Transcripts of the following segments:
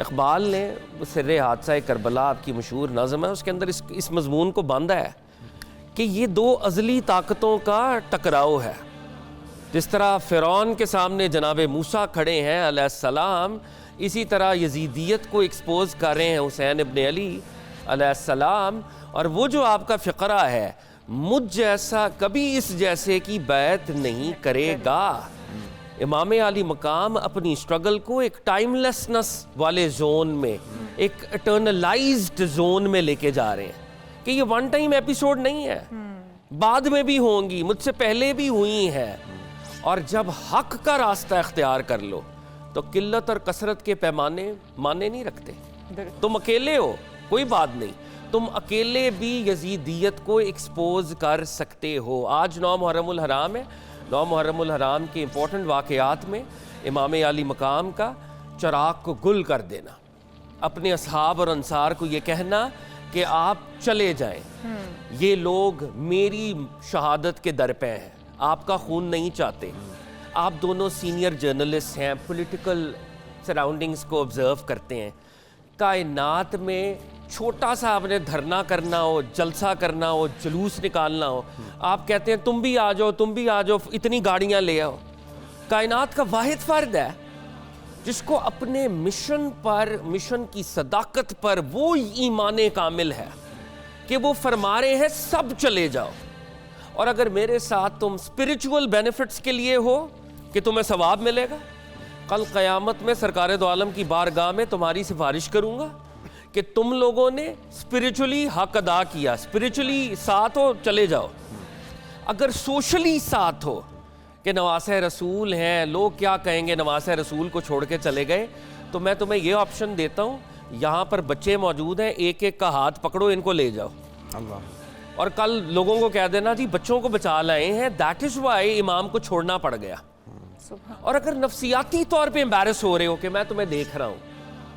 اقبال نے سر حادثہ کربلا آپ کی مشہور نظم ہے، اس کے اندر اس مضمون کو باندھا ہے کہ یہ دو ازلی طاقتوں کا ٹکراؤ ہے. جس طرح فرعون کے سامنے جناب موسیٰ کھڑے ہیں علیہ السلام، اسی طرح یزیدیت کو ایکسپوز کر رہے ہیں حسین ابن علی علیہ السلام. اور وہ جو آپ کا فقرہ ہے، مجھ جیسا کبھی اس جیسے کی بیعت نہیں کرے گا. امام علی مقام اپنی سٹرگل کو ایک ٹائم لیسنس والے زون میں، ایک اٹرنلائزڈ زون میں لے کے جا رہے ہیں کہ یہ ون ٹائم ایپیسوڈ نہیں ہے، بعد میں بھی ہوں گی، مجھ سے پہلے بھی ہوئی ہیں. اور جب حق کا راستہ اختیار کر لو تو قلت اور کثرت کے پیمانے مانے نہیں رکھتے. تم اکیلے ہو کوئی بات نہیں، تم اکیلے بھی یزیدیت کو ایکسپوز کر سکتے ہو. آج 9 محرم الحرام ہے. 9 محرم الحرام کے امپورٹنٹ واقعات میں امام علی مقام کا چراغ کو گل کر دینا، اپنے اصحاب اور انصار کو یہ کہنا کہ آپ چلے جائیں، یہ لوگ میری شہادت کے در پہ ہیں، آپ کا خون نہیں چاہتے. آپ دونوں سینئر جرنلسٹ ہیں، پولیٹیکل سراؤنڈنگز کو آبزرو کرتے ہیں. کائنات میں چھوٹا سا آپ نے دھرنا کرنا ہو، جلسہ کرنا ہو، جلوس نکالنا ہو، آپ کہتے ہیں تم بھی آ جاؤ، تم بھی آ جاؤ، اتنی گاڑیاں لے آؤ. کائنات کا واحد فرد ہے جس کو اپنے مشن پر، مشن کی صداقت پر وہ ایمان کامل ہے کہ وہ فرما رہے ہیں سب چلے جاؤ، اور اگر میرے ساتھ تم اسپرچول بینیفٹس کے لیے ہو کہ تمہیں ثواب ملے گا، کل قیامت میں سرکار دو عالم کی بارگاہ میں تمہاری سفارش کروں گا کہ تم لوگوں نے اسپرچولی حق ادا کیا، اسپرچولی ساتھ ہو چلے جاؤ. اگر سوشلی ساتھ ہو کہ نواسہ رسول ہیں، لوگ کیا کہیں گے نواسہ رسول کو چھوڑ کے چلے گئے، تو میں تمہیں یہ آپشن دیتا ہوں، یہاں پر بچے موجود ہیں، ایک ایک کا ہاتھ پکڑو، ان کو لے جاؤ. اور کل لوگوں کو کہہ دینا جی بچوں کو بچا لائے ہیں. دیٹ از وائی امام کو چھوڑنا پڑ گیا. اور اگر نفسیاتی طور پہ امبیرس ہو رہے ہو کہ میں تمہیں دیکھ رہا ہوں،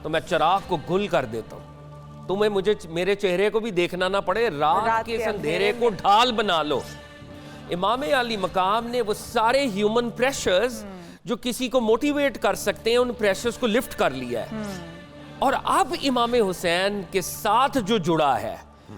تو میں چراغ کو گل کر دیتا ہوں، تمہیں مجھے میرے چہرے کو بھی دیکھنا نہ پڑے، رات کے اس اندھیرے کو ڈھال بنا لو. امام علی مقام نے وہ سارے ہیومن پریشرز جو کسی کو موٹیویٹ کر سکتے ہیں، ان پریشرز کو لفٹ کر لیا ہے. اور اب امام حسین کے ساتھ جو جڑا ہے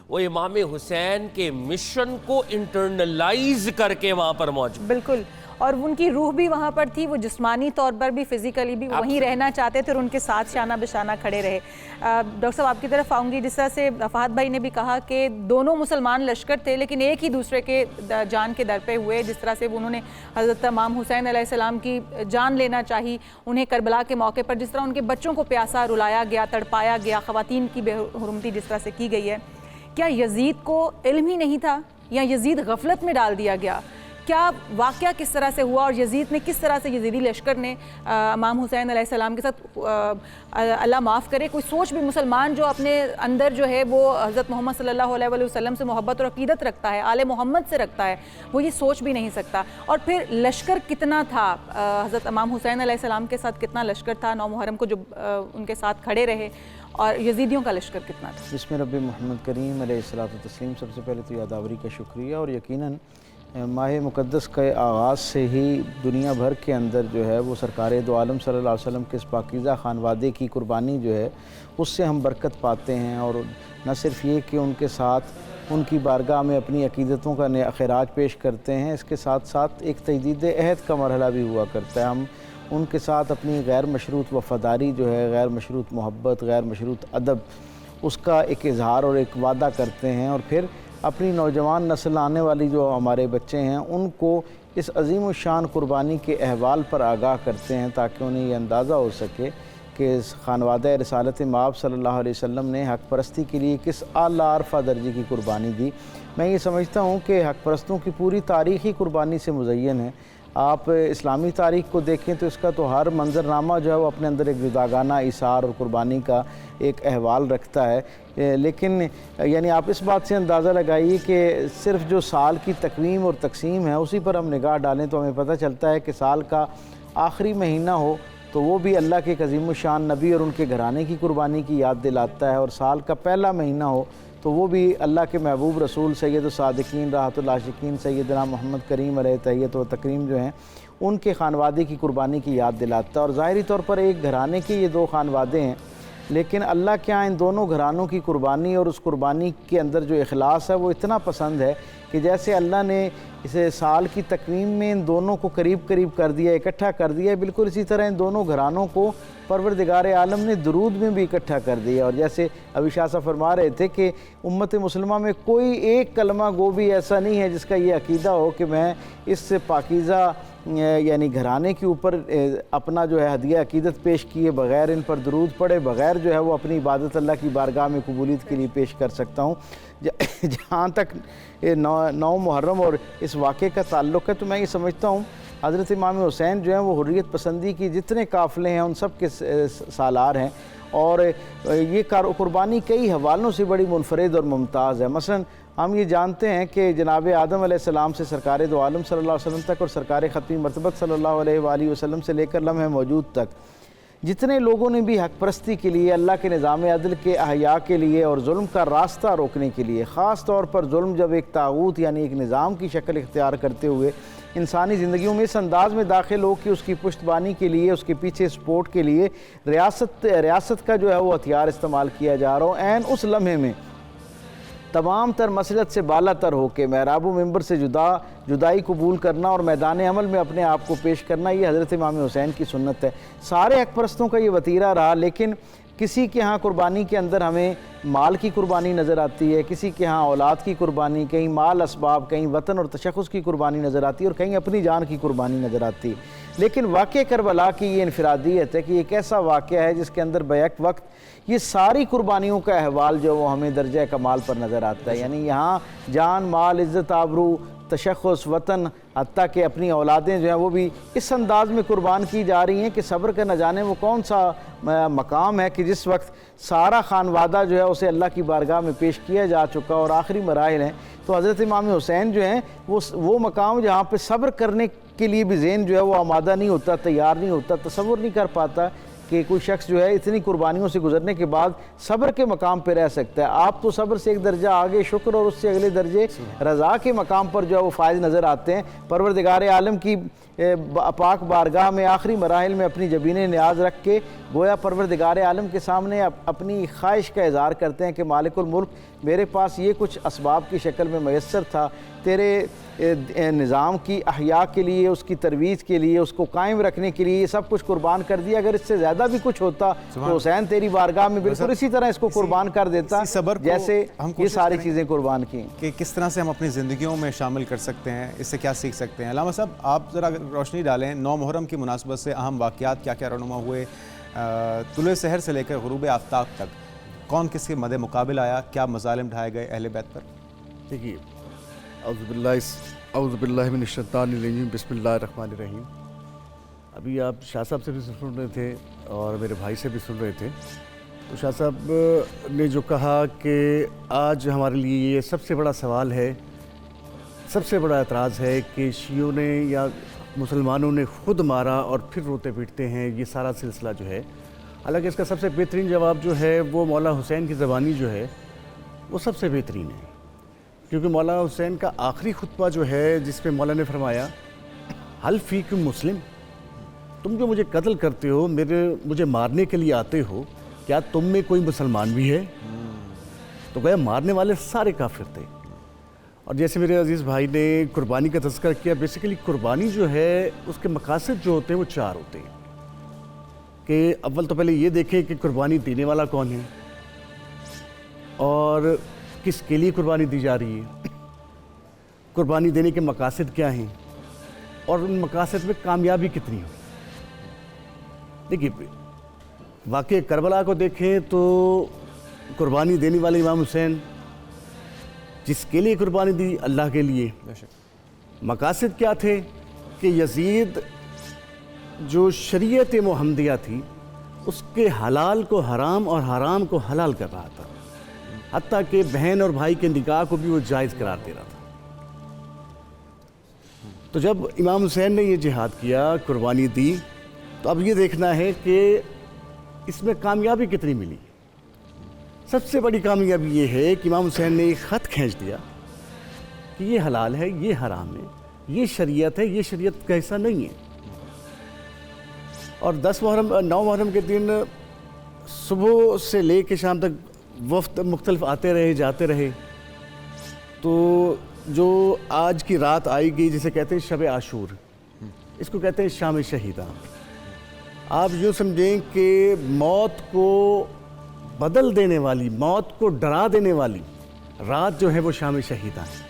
وہ امام حسین کے مشن کو انٹرنلائز کر کے وہاں پر موجود. بالکل، اور ان کی روح بھی وہاں پر تھی، وہ جسمانی طور پر بھی، فزیکلی بھی وہیں رہنا چاہتے تھے اور ان کے ساتھ شانہ بشانہ کھڑے رہے. ڈاکٹر صاحب آپ کی طرف آؤں گی. جس طرح سے فہد بھائی نے بھی کہا کہ دونوں مسلمان لشکر تھے لیکن ایک ہی دوسرے کے جان کے در پہ ہوئے. جس طرح سے انہوں نے حضرت امام حسین علیہ السلام کی جان لینا چاہی انہیں کربلا کے موقع پر، جس طرح ان کے بچوں کو پیاسا رلایا گیا، تڑپایا گیا، خواتین کی بے حرمتی جس طرح سے کی گئی ہے. کیا یزید کو علم ہی نہیں تھا یا یزید غفلت میں ڈال دیا گیا؟ کیا واقعہ کس طرح سے ہوا اور یزید نے کس طرح سے، یزیدی لشکر نے امام حسین علیہ السلام کے ساتھ، اللہ معاف کرے، کوئی سوچ بھی مسلمان جو اپنے اندر جو ہے وہ حضرت محمد صلی اللہ علیہ وسلم سے محبت اور عقیدت رکھتا ہے، آل محمد سے رکھتا ہے، وہ یہ سوچ بھی نہیں سکتا. اور پھر لشکر کتنا تھا، حضرت امام حسین علیہ السلام کے ساتھ کتنا لشکر تھا 9 محرم کو جو ان کے ساتھ کھڑے رہے، اور یزیدیوں کا لشکر کتنا تھا؟ بسم رب محمد کریم علیہ الصلوۃ والتسلیم. سب سے پہلے تو یاداوری کا شکریہ. اور یقیناً ماہ مقدس کے آغاز سے ہی دنیا بھر کے اندر جو ہے وہ سرکار دو عالم صلی اللہ علیہ وسلم کے اس پاکیزہ خانوادے کی قربانی جو ہے اس سے ہم برکت پاتے ہیں. اور نہ صرف یہ کہ ان کے ساتھ ان کی بارگاہ میں اپنی عقیدتوں کا خراج پیش کرتے ہیں، اس کے ساتھ ساتھ ایک تجدید عہد کا مرحلہ بھی ہوا کرتا ہے. ہم ان کے ساتھ اپنی غیر مشروط وفاداری جو ہے، غیر مشروط محبت، غیر مشروط ادب، اس کا ایک اظہار اور ایک وعدہ کرتے ہیں. اور پھر اپنی نوجوان نسل آنے والی جو ہمارے بچے ہیں ان کو اس عظیم الشان قربانی کے احوال پر آگاہ کرتے ہیں تاکہ انہیں یہ اندازہ ہو سکے کہ اس خانوادہ رسالت مآب صلی اللہ علیہ وسلم نے حق پرستی کے لیے کس اعلیٰ عرفہ درجے کی قربانی دی. میں یہ سمجھتا ہوں کہ حق پرستوں کی پوری تاریخ ہی قربانی سے مزین ہے. آپ اسلامی تاریخ کو دیکھیں تو اس کا تو ہر منظرنامہ جو ہے وہ اپنے اندر ایک جداگانہ ایثار اور قربانی کا ایک احوال رکھتا ہے. لیکن یعنی آپ اس بات سے اندازہ لگائیے کہ صرف جو سال کی تقویم اور تقسیم ہے اسی پر ہم نگاہ ڈالیں تو ہمیں پتہ چلتا ہے کہ سال کا آخری مہینہ ہو تو وہ بھی اللہ کے ایک عظیم الشان نبی اور ان کے گھرانے کی قربانی کی یاد دلاتا ہے، اور سال کا پہلا مہینہ ہو تو وہ بھی اللہ کے محبوب رسول سید الصادقین راحت العاشقین سیدنا محمد کریم علیہ تحیت و تکریم جو ہیں ان کے خانوادے کی قربانی کی یاد دلاتا ہے۔ اور ظاہری طور پر ایک گھرانے کے یہ دو خانوادے ہیں، لیکن اللہ کے یہاں ان دونوں گھرانوں کی قربانی اور اس قربانی کے اندر جو اخلاص ہے وہ اتنا پسند ہے کہ جیسے اللہ نے اسے سال کی تقویم میں ان دونوں کو قریب قریب کر دیا، اکٹھا کر دیا، بالکل اسی طرح ان دونوں گھرانوں کو پروردگار عالم نے درود میں بھی اکٹھا کر دیا۔ اور جیسے ابھی شاہ صاحب فرما رہے تھے کہ امت مسلمہ میں کوئی ایک کلمہ گو بھی ایسا نہیں ہے جس کا یہ عقیدہ ہو کہ میں اس سے پاکیزہ یعنی گھرانے کے اوپر اپنا جو ہے ہدیہ عقیدت پیش کیے بغیر، ان پر درود پڑھے بغیر جو ہے وہ اپنی عبادت اللہ کی بارگاہ میں قبولیت کے لیے پیش کر سکتا ہوں۔ جہاں تک 9 محرم اور اس واقعے کا تعلق ہے تو میں یہ سمجھتا ہوں حضرت امام حسین جو ہیں وہ حریت پسندی کی جتنے قافلے ہیں ان سب کے سالار ہیں، اور یہ قربانی کئی حوالوں سے بڑی منفرد اور ممتاز ہے۔ مثلا ہم یہ جانتے ہیں کہ جناب آدم علیہ السلام سے سرکار دو عالم صلی اللہ علیہ وسلم تک اور سرکار ختمی مرتبت صلی اللہ علیہ وآلہ وسلم سے لے کر لمحہ موجود تک جتنے لوگوں نے بھی حق پرستی کے لیے، اللہ کے نظام عدل کے احیاء کے لیے اور ظلم کا راستہ روکنے کے لیے، خاص طور پر ظلم جب ایک طاغوت یعنی ایک نظام کی شکل اختیار کرتے ہوئے انسانی زندگیوں میں اس انداز میں داخل ہو کہ اس کی پشتبانی کے لیے، اس کے پیچھے سپورٹ کے لیے ریاست کا جو ہے وہ ہتھیار استعمال کیا جا رہا ہو، عین اس لمحے میں تمام تر مسلط سے بالا تر ہو کے محراب و منبر سے جدائی قبول کرنا اور میدان عمل میں اپنے آپ کو پیش کرنا، یہ حضرت امام حسین کی سنت ہے۔ سارے حق پرستوں کا یہ وتیرہ رہا، لیکن کسی کے ہاں قربانی کے اندر ہمیں مال کی قربانی نظر آتی ہے، کسی کے ہاں اولاد کی قربانی، کہیں مال اسباب، کہیں وطن اور تشخص کی قربانی نظر آتی ہے، اور کہیں اپنی جان کی قربانی نظر آتی ہے۔ لیکن واقعہ کربلا کی یہ انفرادیت ہے کہ ایک ایسا واقعہ ہے جس کے اندر بیک وقت یہ ساری قربانیوں کا احوال جو وہ ہمیں درجہ کمال پر نظر آتا ہے، یعنی یہاں جان، مال، عزت، آبرو، تشخص، وطن، حتیٰ کہ اپنی اولادیں جو ہیں وہ بھی اس انداز میں قربان کی جا رہی ہیں کہ صبر کا نہ جانے وہ کون سا مقام ہے کہ جس وقت سارا خانوادہ جو ہے اسے اللہ کی بارگاہ میں پیش کیا جا چکا اور آخری مراحل ہیں۔ تو حضرت امام حسین جو ہیں وہ مقام جہاں پہ صبر کرنے کے لیے بھی ذہن جو ہے وہ آمادہ نہیں ہوتا، تیار نہیں ہوتا، تصور نہیں کر پاتا کہ کوئی شخص جو ہے اتنی قربانیوں سے گزرنے کے بعد صبر کے مقام پہ رہ سکتا ہے۔ آپ تو صبر سے ایک درجہ آگے شکر اور اس سے اگلے درجے رضا کے مقام پر جو ہے وہ فائز نظر آتے ہیں۔ پروردگار عالم کی پاک بارگاہ میں آخری مراحل میں اپنی جبین نیاز رکھ کے گویا پروردگار عالم کے سامنے اپنی خواہش کا اظہار کرتے ہیں کہ مالک الملک میرے پاس یہ کچھ اسباب کی شکل میں میسر تھا، تیرے نظام کی احیاء کے لیے، اس کی ترویج کے لیے، اس کو قائم رکھنے کے لیے یہ سب کچھ قربان کر دیا، اگر اس سے زیادہ بھی کچھ ہوتا تو حسین تیری بارگاہ میں بالکل اسی طرح اس کو قربان کر دیتا جیسے یہ ساری چیزیں قربان کی۔ کہ کس طرح سے ہم اپنی زندگیوں میں شامل کر سکتے ہیں، اس سے کیا سیکھ سکتے ہیں؟ علامہ صاحب آپ ذرا روشنی ڈالیں، 9 محرم کی مناسبت سے اہم واقعات کیا کیا رونما ہوئے، طلوع سحر سے لے کر غروب آفتاب تک کون کس کے مد مقابل آیا، کیا مظالم ڈھائے گئے اہل بیت پر؟ دیکھیے، اعوذ باللہ من الشیطان الرجیم، بسم اللہ الرحمن الرحیم۔ ابھی آپ شاہ صاحب سے بھی سن رہے تھے اور میرے بھائی سے بھی سن رہے تھے، تو شاہ صاحب نے جو کہا کہ آج ہمارے لیے یہ سب سے بڑا سوال ہے، سب سے بڑا اعتراض ہے کہ شیعوں نے یا مسلمانوں نے خود مارا اور پھر روتے پیٹتے ہیں، یہ سارا سلسلہ جو ہے۔ حالانکہ اس کا سب سے بہترین جواب جو ہے وہ مولا حسین کی زبانی جو ہے وہ سب سے بہترین ہے، کیونکہ مولا حسین کا آخری خطبہ جو ہے جس میں مولا نے فرمایا حل فیکم مسلم، تم جو مجھے قتل کرتے ہو، مجھے مارنے کے لیے آتے ہو، کیا تم میں کوئی مسلمان بھی ہے؟ تو گویا مارنے والے سارے کافر تھے۔ اور جیسے میرے عزیز بھائی نے قربانی کا تذکرہ کیا، بیسیکلی قربانی جو ہے اس کے مقاصد جو ہوتے ہیں وہ 4 ہوتے ہیں کہ اول تو پہلے یہ دیکھیں کہ قربانی دینے والا کون ہے اور کس کے لیے قربانی دی جا رہی ہے، قربانی دینے کے مقاصد کیا ہیں اور ان مقاصد میں کامیابی کتنی ہو۔ دیکھیے، واقعہ کربلا کو دیکھیں تو قربانی دینے والے امام حسین جس کے لیے قربانی دی، اللہ کے لیے۔ مقاصد کیا تھے کہ یزید جو شریعت محمدیہ تھی اس کے حلال کو حرام اور حرام کو حلال کر رہا تھا، حتیٰ کہ بہن اور بھائی کے نکاح کو بھی وہ جائز قرار دے رہا تھا۔ تو جب امام حسین نے یہ جہاد کیا، قربانی دی، تو اب یہ دیکھنا ہے کہ اس میں کامیابی کتنی ملی۔ سب سے بڑی کامیابی یہ ہے کہ امام حسین نے ایک خط کھینچ دیا کہ یہ حلال ہے، یہ حرام ہے، یہ شریعت ہے، یہ شریعت کا حصہ نہیں ہے۔ اور 9 محرم کے دن صبح سے لے کے شام تک وفد مختلف آتے رہے جاتے رہے. تو جو آج کی رات آئی گئی جسے کہتے ہیں شب عاشور، اس کو کہتے ہیں شام شہیداں. آپ یوں سمجھیں کہ موت کو بدل دینے والی، موت کو ڈرا دینے والی رات جو ہے وہ شام شہیداں ہے.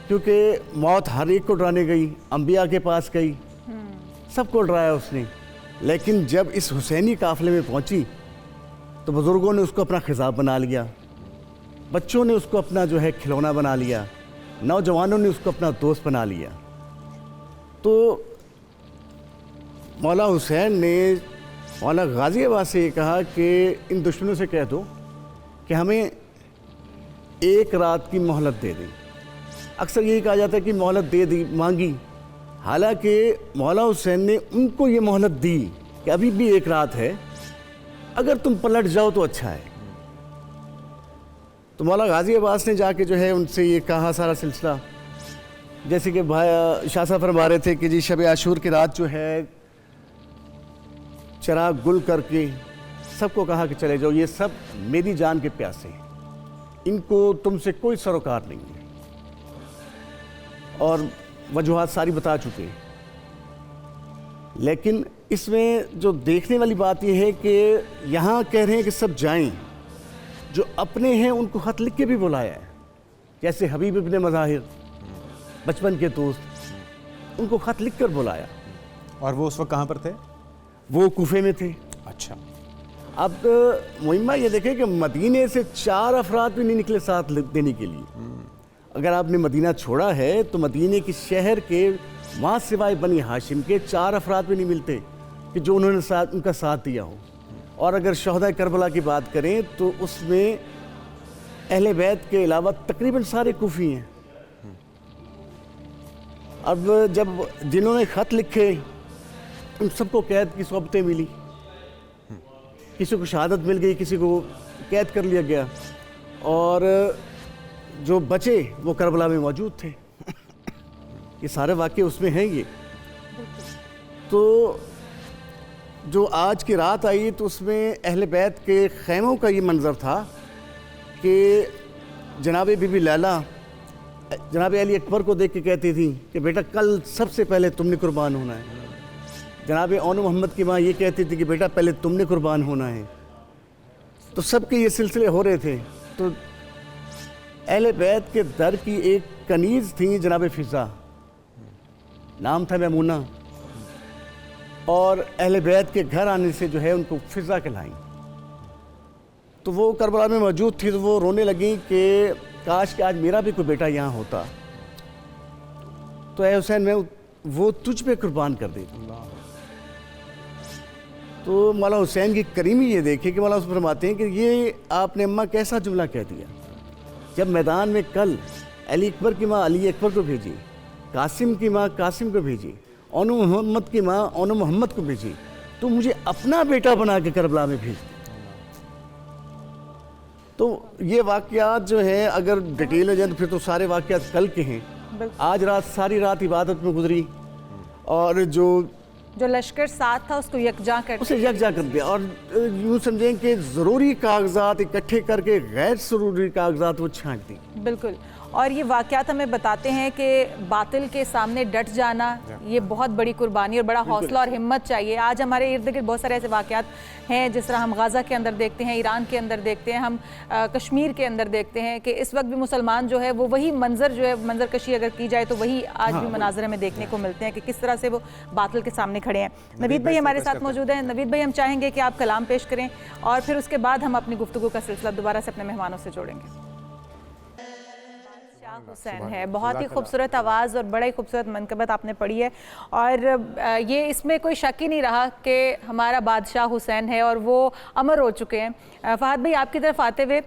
کیونکہ موت ہر ایک کو ڈرانے گئی، انبیاء کے پاس گئی، سب کو ڈرایا اس نے. لیکن جب اس حسینی قافلے میں پہنچی تو بزرگوں نے اس کو اپنا خضاب بنا لیا، بچوں نے اس کو اپنا جو ہے کھلونا بنا لیا، نوجوانوں نے اس کو اپنا دوست بنا لیا. تو مولا حسین نے مولا غازی آباد سے یہ کہا کہ ان دشمنوں سے کہہ دو کہ ہمیں ایک رات کی مہلت دے دیں. اکثر یہی کہا جاتا ہے کہ مہلت دے دی، مانگی، حالانکہ مولا حسین نے ان کو یہ مہلت دی کہ ابھی بھی ایک رات ہے، اگر تم پلٹ جاؤ تو اچھا ہے. تو مولا غازی عباس نے جا کے جو ہے ان سے یہ کہا سارا سلسلہ، جیسے کہ شاہ صاحب فرما رہے تھے کہ جی شب عاشور کی رات جو ہے چراغ گل کر کے سب کو کہا کہ چلے جاؤ، یہ سب میری جان کے پیاسے ہیں، ان کو تم سے کوئی سروکار نہیں ہے. اور وجوہات ساری بتا چکے ہیں. لیکن اس میں جو دیکھنے والی بات یہ ہے کہ یہاں کہہ رہے ہیں کہ سب جائیں، جو اپنے ہیں ان کو خط لکھ کے بھی بلایا ہے. جیسے حبیب ابن مظاہر بچپن کے دوست، ان کو خط لکھ کر بلایا. اور وہ اس وقت کہاں پر تھے؟ وہ کوفے میں تھے. اچھا. اب مہمہ یہ دیکھیں کہ مدینے سے 4 افراد بھی نہیں نکلے ساتھ دینے کے لیے. اگر آپ نے مدینہ چھوڑا ہے تو مدینے کی شہر کے وہاں سوائے بنی ہاشم کے 4 افراد بھی نہیں ملتے کہ جو انہوں نے ان کا ساتھ دیا ہو. اور اگر شہداء کربلا کی بات کریں تو اس میں اہل بیت کے علاوہ تقریباً سارے کوفی ہیں. اب جب جنہوں نے خط لکھے ان سب کو قید کی صحبتیں ملی، کسی کو شہادت مل گئی، کسی کو قید کر لیا گیا، اور جو بچے وہ کربلا میں موجود تھے. یہ سارے واقعے اس میں ہیں. یہ تو جو آج کی رات آئی تو اس میں اہل بیت کے خیموں کا یہ منظر تھا کہ جناب بی بی لیلا جناب علی اکبر کو دیکھ کے کہتی تھی کہ بیٹا کل سب سے پہلے تم نے قربان ہونا ہے. جناب اون محمد کی ماں یہ کہتی تھی کہ بیٹا پہلے تم نے قربان ہونا ہے. تو سب کے یہ سلسلے ہو رہے تھے. تو اہل بیت کے در کی ایک کنیز تھی جناب فضا، نام تھا میمونہ، اور اہل بیت کے گھر آنے سے جو ہے ان کو فضا کہلائیں. تو وہ کربلا میں موجود تھی تو وہ رونے لگیں کہ کاش کہ آج میرا بھی کوئی بیٹا یہاں ہوتا تو اے حسین میں وہ تجھ پہ قربان کر دیتا. تو مولا حسین کی کریمی یہ دیکھیں کہ مولا حسین فرماتے ہیں کہ یہ آپ نے اماں کیسا جملہ کہہ دیا. جب میدان میں کل علی اکبر کی ماں علی اکبر کو بھیجی، قاسم کی ماں قاسم کو بھیجی، اون محمد کی ماں اون محمد کو بھیجی، تو مجھے اپنا بیٹا بنا کے کربلا میں بھیج. تو یہ واقعات جو ہیں اگر ڈیٹیل میں جائیں تو پھر تو سارے واقعات کل کے ہیں. آج رات ساری رات عبادت میں گزری، اور جو لشکر ساتھ تھا اس کو یکجا کر اسے یکجا کر دیا. اور یوں سمجھیں کہ ضروری کاغذات اکٹھے کر کے غیر ضروری کاغذات وہ چھانٹ دی. بالکل. اور یہ واقعات ہمیں بتاتے ہیں کہ باطل کے سامنے ڈٹ جانا یہ بہت بڑی قربانی اور بڑا حوصلہ اور ہمت چاہیے. آج ہمارے ارد گرد بہت سارے ایسے واقعات ہیں جس طرح ہم غزہ کے اندر دیکھتے ہیں، ایران کے اندر دیکھتے ہیں، ہم کشمیر کے اندر دیکھتے ہیں کہ اس وقت بھی مسلمان جو ہے وہ وہی منظر جو ہے منظر کشی اگر کی جائے تو وہی آج بھی مناظر ہمیں دیکھنے کو ملتے ہیں کہ کس طرح سے وہ باطل کے سامنے کھڑے ہیں. نوید بھائی ہمارے ساتھ موجود ہیں. نوید بھائی ہم چاہیں گے کہ آپ کلام پیش کریں اور پھر اس کے بعد ہم اپنی گفتگو کا سلسلہ دوبارہ سے اپنے مہمانوں سے جوڑیں گے. حسین ہے، بہت ہی خوبصورت آواز اور بڑا ہی خوبصورت منقبت آپ نے پڑھی ہے، اور یہ اس میں کوئی شک ہی نہیں رہا کہ ہمارا بادشاہ حسین ہے اور وہ امر ہو چکے ہیں. فہد بھائی آپ کی طرف آتے ہوئے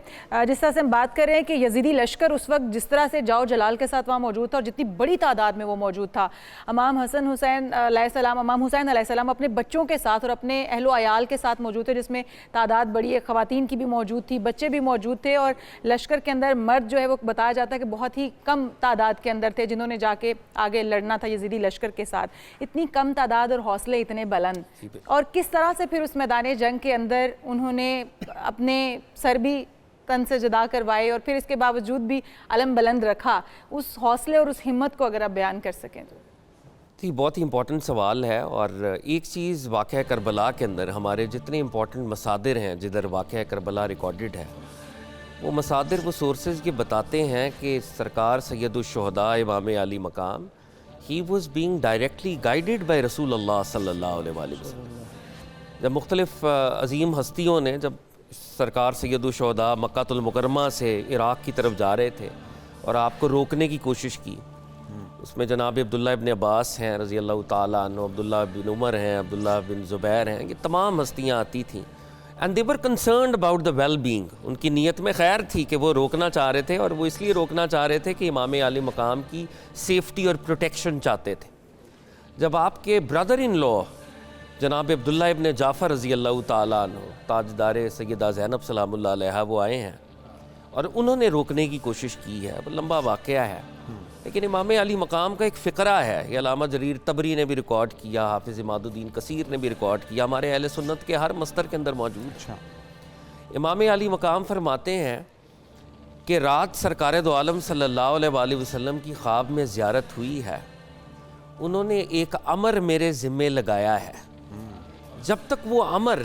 جس طرح سے ہم بات کر رہے ہیں کہ یزیدی لشکر اس وقت جس طرح سے جاؤ جلال کے ساتھ وہاں موجود تھا اور جتنی بڑی تعداد میں وہ موجود تھا، امام حسین علیہ السلام اپنے بچوں کے ساتھ اور اپنے اہل و عیال کے ساتھ موجود تھے، جس میں تعداد بڑی ہے، خواتین کی بھی موجود تھی، بچے بھی موجود تھے، اور لشکر کے اندر مرد جو ہے وہ بتایا جاتا ہے کہ بہت ہی کم تعداد کے اندر تھے جنہوں نے جا کے آگے لڑنا تھا یزیدی لشکر کے ساتھ. اتنی کم تعداد اور حوصلے اتنے بلند, اور کس طرح سے پھر اس میدان جنگ کے اندر انہوں نے اپنے سر بھی تن سے جدا کروائے اور پھر اس کے باوجود بھی علم بلند رکھا. اس حوصلے اور اس ہمت کو اگر آپ بیان کر سکیں تو. جی بہت ہی امپورٹنٹ سوال ہے. اور ایک چیز واقعہ کربلا کے اندر ہمارے جتنے امپورٹنٹ مصادر ہیں جدھر واقعہ کربلا ریکارڈڈ ہے, وہ مصادر وہ سورسز یہ بتاتے ہیں کہ سرکار سید الشہداء امام علی مقام he was being directly guided by رسول اللہ صلی اللہ علیہ وآلہ وسلم. جب مختلف عظیم ہستیوں نے, جب سرکار سید الشہداء مکہ المکرمہ سے عراق کی طرف جا رہے تھے اور آپ کو روکنے کی کوشش کی, اس میں جناب عبداللہ ابن عباس ہیں رضی اللہ تعالیٰ عنہ, عبداللہ بن عمر ہیں, عبداللہ بن زبیر ہیں, یہ تمام ہستیاں آتی تھیں. And they were concerned about the well being. ان کی نیت میں خیر تھی کہ وہ روکنا چاہ رہے تھے, اور وہ اس لیے روکنا چاہ رہے تھے کہ امام علی مقام کی سیفٹی اور پروٹیکشن چاہتے تھے. جب آپ کے برادر ان لا جناب عبداللہ ابن جعفر رضی اللہ تعالیٰ عنہ, تاجدار سیدہ زینب سلام اللہ علیہا, وہ آئے ہیں اور انہوں نے روکنے کی کوشش کی ہے. وہ لمبا واقعہ ہے, لیکن امام علی مقام کا ایک فقرہ ہے, یہ علامہ جریر طبری نے بھی ریکارڈ کیا, حافظ عماد الدین کثیر نے بھی ریکارڈ کیا, ہمارے اہل سنت کے ہر مصدر کے اندر موجود. امام علی مقام فرماتے ہیں کہ رات سرکار دو عالم صلی اللہ علیہ وآلہ وسلم کی خواب میں زیارت ہوئی ہے. انہوں نے ایک امر میرے ذمے لگایا ہے, جب تک وہ امر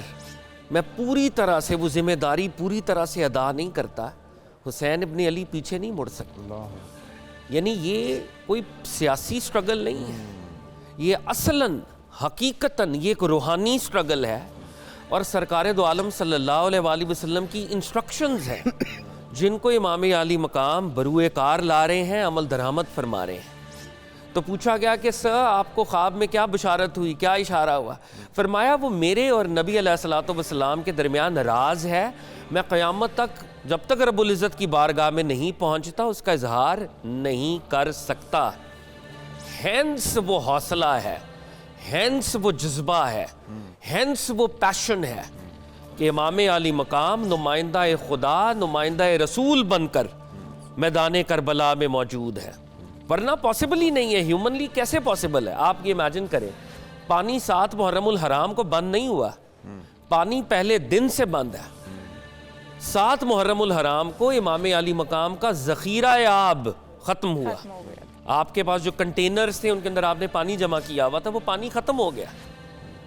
میں پوری طرح سے, وہ ذمہ داری پوری طرح سے ادا نہیں کرتا, حسین ابن علی پیچھے نہیں مڑ سکتا. یعنی یہ کوئی سیاسی سٹرگل نہیں ہے, یہ اصلاً حقیقتاً یہ ایک روحانی سٹرگل ہے, اور سرکار دو عالم صلی اللہ علیہ وآلہ وسلم کی انسٹرکشنز ہیں جن کو امام علی مقام بروئے کار لا رہے ہیں, عمل درآمد فرما رہے ہیں. تو پوچھا گیا کہ سر آپ کو خواب میں کیا بشارت ہوئی, کیا اشارہ ہوا؟ فرمایا وہ میرے اور نبی علیہ الصلوۃ والسلام کے درمیان راز ہے, میں قیامت تک جب تک رب العزت کی بارگاہ میں نہیں پہنچتا اس کا اظہار نہیں کر سکتا. ہینس وہ حوصلہ ہے, ہینس وہ جذبہ ہے, ہینس وہ پیشن ہے کہ امام علی مقام نمائندہ خدا, نمائندہ رسول بن کر میدان کربلا میں موجود ہے. ورنہ پاسبل ہی نہیں ہے, ہیومنلی کیسے پاسبل ہے؟ آپ یہ امیجن کریں, پانی 7 محرم الحرام کو بند نہیں ہوا, پانی پہلے دن سے بند ہے. 7 محرم الحرام کو امام علی مقام کا ذخیرہ آب ختم ہوا. آپ کے پاس جو کنٹینرز تھے ان کے اندر آپ نے پانی جمع کیا ہوا تھا, وہ پانی ختم ہو گیا.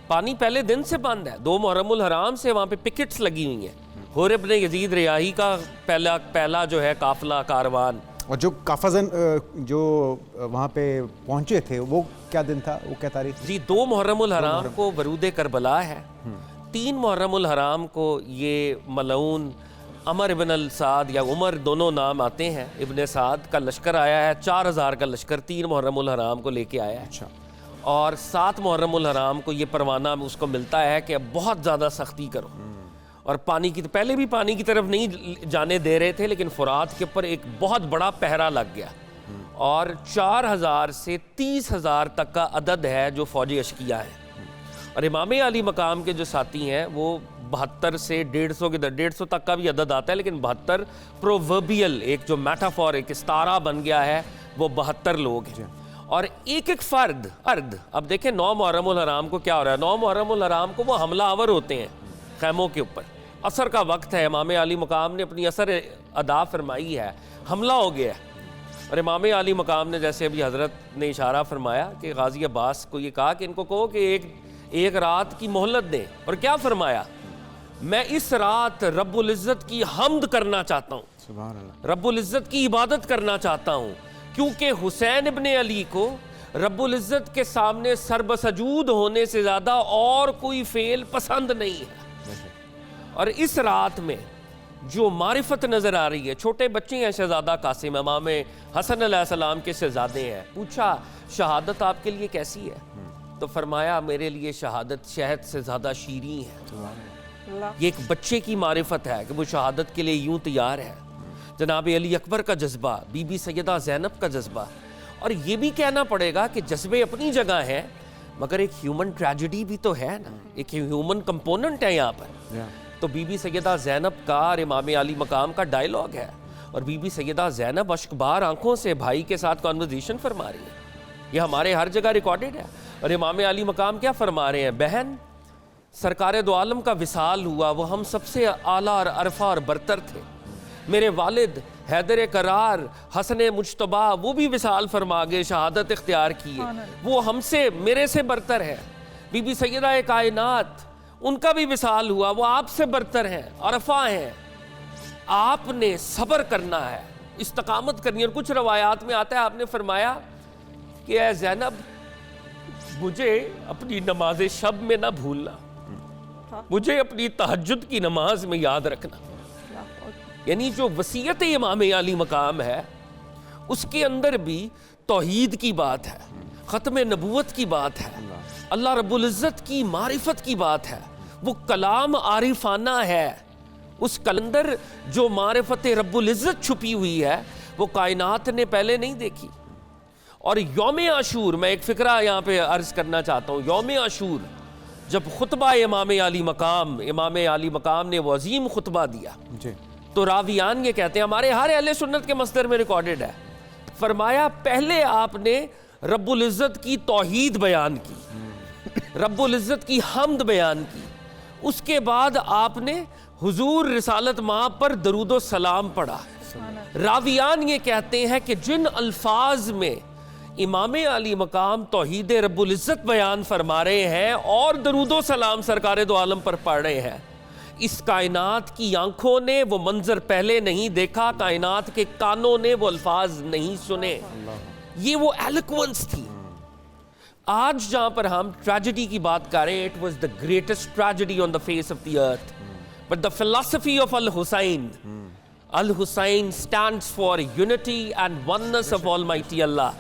پانی پہلے دن سے بند ہے. 2 محرم الحرام سے وہاں پہ پکٹس لگی ہوئی ہیں. حور ابن یزید ریاحی کا پہلا جو ہے قافلہ کاروان, اور جو قافزن جو وہاں پہ پہنچے تھے وہ کیا دن تھا, وہ کیا تاریخ؟ جی 2 محرم الحرام کو ورود کربلا ہے. 3 محرم الحرام کو یہ ملعون عمر ابن السعد یا عمر دونوں نام آتے ہیں, ابن سعد کا لشکر آیا ہے, 4000 کا لشکر 3 محرم الحرام کو لے کے آیا ہے. اور 7 محرم الحرام کو یہ پروانہ اس کو ملتا ہے کہ اب بہت زیادہ سختی کرو, اور پانی کی پہلے بھی پانی کی طرف نہیں جانے دے رہے تھے, لیکن فرات کے اوپر ایک بہت بڑا پہرا لگ گیا, اور 4000 سے 30,000 تک کا عدد ہے جو فوجی اشقیہ ہے. اور امام علی مقام کے جو ساتھی ہیں وہ 72 سے 150 کے 150 تک کا بھی عدد آتا ہے, لیکن 72 پرووربیل ایک جو میٹافور, ایک استعارہ بن گیا ہے, وہ 72 لوگ ہیں. اور ایک ایک فرد اب دیکھیں 9 محرم الحرام کو کیا ہو رہا ہے. 9 محرم الحرام کو وہ حملہ آور ہوتے ہیں خیموں کے اوپر, عصر کا وقت ہے, امام علی مقام نے اپنی عصر ادا فرمائی ہے, حملہ ہو گیا ہے. اور امام علی مقام نے جیسے ابھی حضرت نے اشارہ فرمایا کہ غازی عباس کو یہ کہا کہ ان کو کہو کہ ایک رات کی مہلت دیں, اور کیا فرمایا, میں اس رات رب العزت کی حمد کرنا چاہتا ہوں, سبحان اللہ, رب العزت کی عبادت کرنا چاہتا ہوں, کیونکہ حسین ابن علی کو رب العزت کے سامنے سربسجود ہونے سے زیادہ اور کوئی فعل پسند نہیں ہے. اور اس رات میں جو معرفت نظر آ رہی ہے, چھوٹے بچے ہیں شہزادہ قاسم, امام حسن علیہ السلام کے شہزادے ہیں, پوچھا شہادت آپ کے لیے کیسی ہے, تو فرمایا میرے لیے شہادت شہد سے زیادہ شیریں ہے. یہ ایک بچے کی معرفت ہے کہ وہ شہادت کے لیے یوں تیار ہے. جناب علی اکبر کا جذبہ, بی بی سیدہ زینب کا جذبہ, اور یہ بھی کہنا پڑے گا کہ جذبے اپنی جگہ ہیں, مگر ایک ہیومن ٹریجڈی بھی تو ہے نا, ایک ہیومن کمپوننٹ ہے یہاں پر. تو بی بی سیدہ زینب کا اور امام علی مقام کا ڈائیلاگ ہے, اور بی بی سیدہ زینب اشکبار آنکھوں سے بھائی کے ساتھ کنورزیشن فرما رہی ہے، یہ ہمارے ہر جگہ ریکارڈڈ ہے۔ اور امام علی مقام کیا فرما رہے ہیں؟ بہن، سرکار دو عالم کا وصال ہوا، وہ ہم سب سے اعلیٰ اور عرفہ اور برتر تھے۔ میرے والد حیدر کرار حسن مجتبیٰ وہ بھی وصال فرما گئے، شہادت اختیار کیے، وہ ہم سے میرے سے برتر ہے۔ بی بی سیدہ کائنات ان کا بھی وصال ہوا، وہ آپ سے برتر ہیں، عرفہ ہیں۔ آپ نے صبر کرنا ہے، استقامت کرنی ہے۔ اور کچھ روایات میں آتا ہے آپ نے فرمایا کہ اے زینب مجھے اپنی نماز شب میں نہ بھولنا، مجھے اپنی تہجد کی نماز میں یاد رکھنا۔ یعنی جو وصیت امام علی مقام ہے اس کے اندر بھی توحید کی بات ہے، ختم نبوت کی بات ہے، اللہ رب العزت کی معرفت کی بات ہے، وہ کلام عارفانہ ہے۔ اس کلندر جو معرفت رب العزت چھپی ہوئی ہے وہ کائنات نے پہلے نہیں دیکھی۔ اور یوم عاشور، میں ایک فقرہ یہاں پہ عرض کرنا چاہتا ہوں، یوم عاشور جب خطبہ امام علی مقام نے وہ عظیم خطبہ دیا جی، تو راویان یہ کہتے ہیں، ہمارے ہر اہل سنت کے مصدر میں ریکارڈڈ ہے، فرمایا پہلے آپ نے رب العزت کی توحید بیان کی، رب العزت کی حمد بیان کی، اس کے بعد آپ نے حضور رسالت ماں پر درود و سلام پڑھا۔ راویان یہ کہتے ہیں کہ جن الفاظ میں امام علی مقام توحید رب العزت بیان فرما رہے ہیں اور درود و سلام سرکار دو عالم پر پڑھ رہے ہیں، اس کائنات کی آنکھوں نے وہ منظر پہلے نہیں دیکھا، کائنات کے کانوں نے وہ الفاظ نہیں سنے۔ یہ وہ ایلوکوینس تھی۔ آج جہاں پر ہم ٹریجڈی کی بات کر رہے ہیں، it was the greatest tragedy on the face of the earth, but the فلسفی of Al-Hussain stands for unity and oneness of Almighty Allah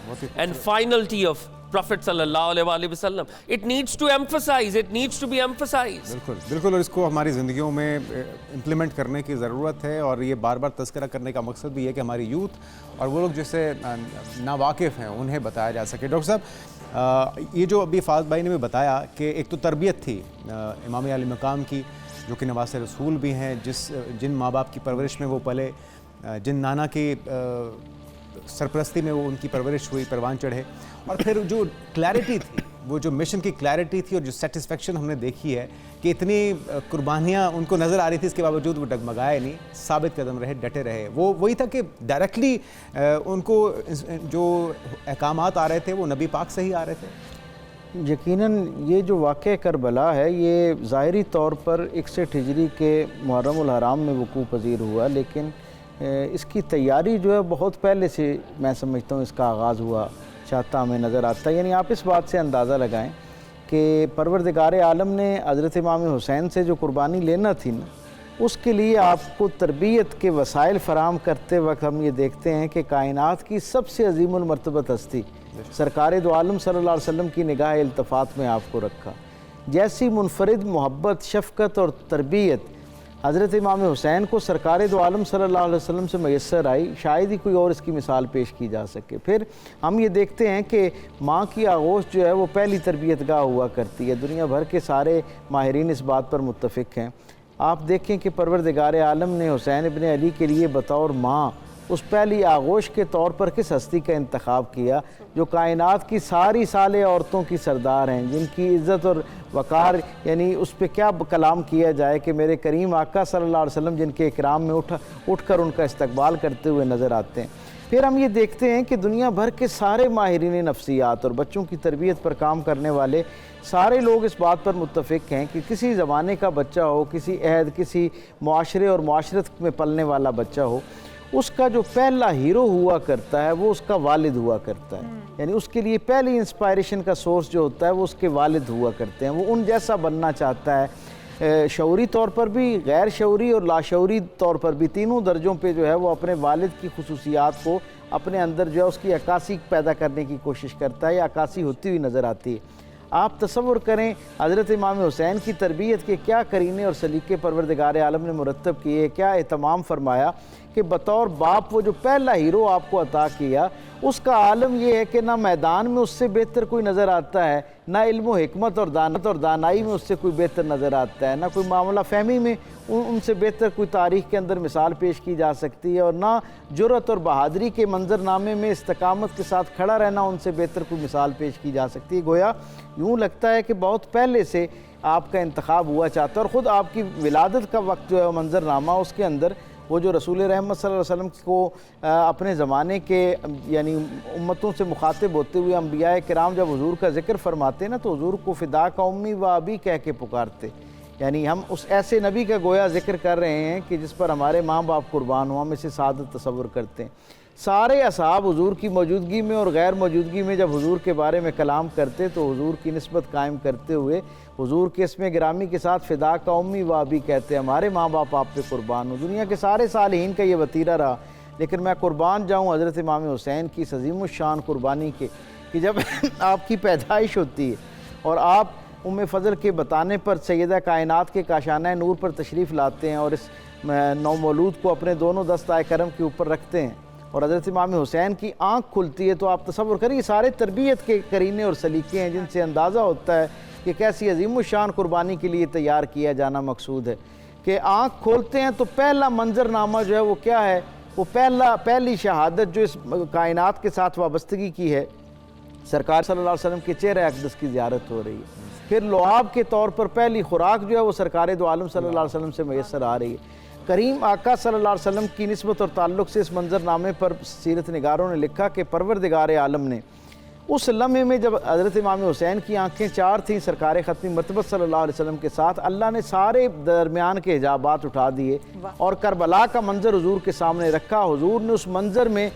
and finality of Prophet sallallahu alaihi wasallam. It needs to emphasize, it needs to be emphasized. بالکل، اور اس کو ہماری زندگیوں میں implement کرنے کی ضرورت ہے، اور یہ بار بار تذکرہ کرنے کا مقصد بھی ہے کہ ہماری یوتھ اور وہ لوگ جسے ناواقف ہیں انہیں بتایا جا سکے۔ ڈاکٹر صاحب، یہ جو ابھی فاضل بھائی نے بھی بتایا کہ ایک تو تربیت تھی امام علی مقام کی، جو کہ نواس رسول بھی ہیں، جن ماں باپ کی پرورش میں وہ پلے، جن نانا کی سرپرستی میں وہ ان کی پرورش ہوئی، پروان چڑھے، اور پھر جو کلیئرٹی تھی، وہ جو مشن کی کلیئرٹی تھی اور جو سیٹسفیکشن ہم نے دیکھی ہے کہ اتنی قربانیاں ان کو نظر آ رہی تھی، اس کے باوجود وہ ڈگمگائے نہیں، ثابت قدم رہے، ڈٹے رہے۔ وہ وہی تھا کہ ڈائریکٹلی ان کو جو احکامات آ رہے تھے وہ نبی پاک سے ہی آ رہے تھے۔ یقیناً یہ جو واقعہ کربلا ہے یہ ظاہری طور پر 61 ہجری کے محرم الحرام میں وقوع پذیر ہوا، لیکن اس کی تیاری جو ہے بہت پہلے سے میں سمجھتا ہوں اس کا آغاز ہوا چاہتا ہمیں نظر آتا ہے۔ یعنی آپ اس بات سے اندازہ لگائیں کہ پروردگار عالم نے حضرت امام حسین سے جو قربانی لینا تھی نا، اس کے لیے آپ کو تربیت کے وسائل فراہم کرتے وقت ہم یہ دیکھتے ہیں کہ کائنات کی سب سے عظیم المرتبت ہستی سرکار دو عالم صلی اللہ علیہ وسلم کی نگاہ التفات میں آپ کو رکھا۔ جیسی منفرد محبت، شفقت اور تربیت حضرت امام حسین کو سرکار دو عالم صلی اللہ علیہ وسلم سے میسر آئی، شاید ہی کوئی اور اس کی مثال پیش کی جا سکے۔ پھر ہم یہ دیکھتے ہیں کہ ماں کی آغوش جو ہے وہ پہلی تربیت گاہ ہوا کرتی ہے، دنیا بھر کے سارے ماہرین اس بات پر متفق ہیں۔ آپ دیکھیں کہ پروردگار عالم نے حسین ابن علی کے لیے بطور ماں اس پہلی آغوش کے طور پر کس ہستی کا انتخاب کیا جو کائنات کی ساری سالے عورتوں کی سردار ہیں، جن کی عزت اور وقار، یعنی اس پہ کیا کلام کیا جائے کہ میرے کریم آقا صلی اللہ علیہ وسلم جن کے اکرام میں اٹھ کر ان کا استقبال کرتے ہوئے نظر آتے ہیں۔ پھر ہم یہ دیکھتے ہیں کہ دنیا بھر کے سارے ماہرین نفسیات اور بچوں کی تربیت پر کام کرنے والے سارے لوگ اس بات پر متفق ہیں کہ کسی زمانے کا بچہ ہو، کسی عہد، کسی معاشرے اور معاشرت میں پلنے والا بچہ ہو، اس کا جو پہلا ہیرو ہوا کرتا ہے وہ اس کا والد ہوا کرتا ہے۔ یعنی اس کے لیے پہلی انسپائریشن کا سورس جو ہوتا ہے وہ اس کے والد ہوا کرتے ہیں۔ وہ ان جیسا بننا چاہتا ہے، شعوری طور پر بھی، غیر شعوری اور لاشعوری طور پر بھی، تینوں درجوں پہ جو ہے وہ اپنے والد کی خصوصیات کو اپنے اندر جو ہے اس کی عکاسی پیدا کرنے کی کوشش کرتا ہے یا عکاسی ہوتی ہوئی نظر آتی ہے۔ آپ تصور کریں حضرت امام حسین کی تربیت کے کیا کرینے اور سلیقے پروردگار عالم نے مرتب کیے، کیا اہتمام فرمایا کہ بطور باپ وہ جو پہلا ہیرو آپ کو عطا کیا، اس کا عالم یہ ہے کہ نہ میدان میں اس سے بہتر کوئی نظر آتا ہے نہ علم و حکمت اور دانائی میں اس سے کوئی بہتر نظر آتا ہے، نہ کوئی معاملہ فہمی میں ان سے بہتر کوئی تاریخ کے اندر مثال پیش کی جا سکتی ہے، اور نہ جرأت اور بہادری کے منظرنامے میں استقامت کے ساتھ کھڑا رہنا ان سے بہتر کوئی مثال پیش کی جا سکتی ہے۔ گویا یوں لگتا ہے کہ بہت پہلے سے آپ کا انتخاب ہوا چاہتا ہے، اور خود آپ کی ولادت کا وقت جو ہے منظرنامہ، اس کے اندر وہ جو رسول رحمت صلی اللہ علیہ وسلم کو اپنے زمانے کے یعنی امتوں سے مخاطب ہوتے ہوئے انبیاء کرام جب حضور کا ذکر فرماتے ہیں نا، تو حضور کو فدا کا امی و ابی کہہ کے پکارتے، یعنی ہم اس ایسے نبی کا گویا ذکر کر رہے ہیں کہ جس پر ہمارے ماں باپ قربان ہوں، ہم اسے سعادت تصور کرتے ہیں۔ سارے اصحاب حضور کی موجودگی میں اور غیر موجودگی میں جب حضور کے بارے میں کلام کرتے تو حضور کی نسبت قائم کرتے ہوئے حضور کے اسم گرامی کے ساتھ فدا کا امی و ابی کہتے، ہمارے ماں باپ آپ پہ قربان ہوں۔ دنیا کے سارے صالحین کا یہ وتیرہ رہا، لیکن میں قربان جاؤں حضرت امام حسین کی عظیم الشان قربانی کے، کہ جب آپ کی پیدائش ہوتی ہے اور آپ ام فضل کے بتانے پر سیدہ کائنات کے کاشانہ نور پر تشریف لاتے ہیں اور اس نومولود کو اپنے دونوں دستائے کرم کے اوپر رکھتے ہیں اور حضرت امام حسین کی آنکھ کھلتی ہے، تو آپ تصور کریں یہ سارے تربیت کے قرینے اور سلیقے ہیں جن سے اندازہ ہوتا ہے کہ کیسی عظیم الشان قربانی کے لیے تیار کیا جانا مقصود ہے۔ کہ آنکھ کھولتے ہیں تو پہلا منظرنامہ جو ہے وہ کیا ہے، وہ پہلی شہادت جو اس کائنات کے ساتھ وابستگی کی ہے، سرکار صلی اللہ علیہ وسلم کے چہرہ اقدس کی زیارت ہو رہی ہے۔ پھر لعاب کے طور پر پہلی خوراک جو ہے وہ سرکار دو عالم صلی اللہ علیہ وسلم سے میسر آ رہی ہے۔ کریم آقا صلی اللہ علیہ وسلم کی نسبت اور تعلق سے اس منظرنامے پر سیرت نگاروں نے لکھا کہ پروردگار عالم نے اس لمحے میں جب حضرت امام حسین کی آنکھیں چار تھیں سرکار ختمی مرتبت صلی اللہ علیہ وسلم کے ساتھ، اللہ نے سارے درمیان کے حجابات اٹھا دیے اور کربلا کا منظر حضور کے سامنے رکھا۔ حضور نے اس منظر میں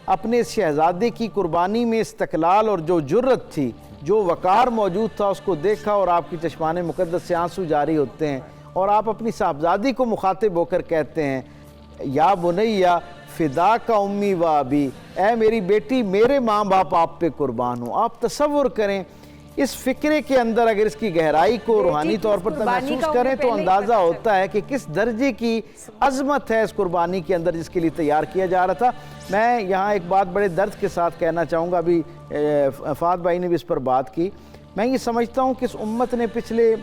اپنے شہزادے کی قربانی میں استقلال اور جو جرت تھی، جو وقار موجود تھا، اس کو دیکھا اور آپ کی چشمان مقدس سے آنسو جاری ہوتے ہیں اور آپ اپنی صاحبزادی کو مخاطب ہو کر کہتے ہیں، یا بنیا فدا کا امی و ابی، اے میری بیٹی میرے ماں باپ آپ پہ قربان ہوں۔ آپ تصور کریں اس فکرے کے اندر اگر اس کی گہرائی کو روحانی طور پر محسوس کریں تو اندازہ ہوتا ہے کہ کس درجے کی عظمت ہے اس قربانی کے اندر جس کے لیے تیار کیا جا رہا تھا۔ میں یہاں ایک بات بڑے درد کے ساتھ کہنا چاہوں گا، ابھی فہد بھائی نے بھی اس پر بات کی، میں یہ سمجھتا ہوں کہ اس امت نے پچھلے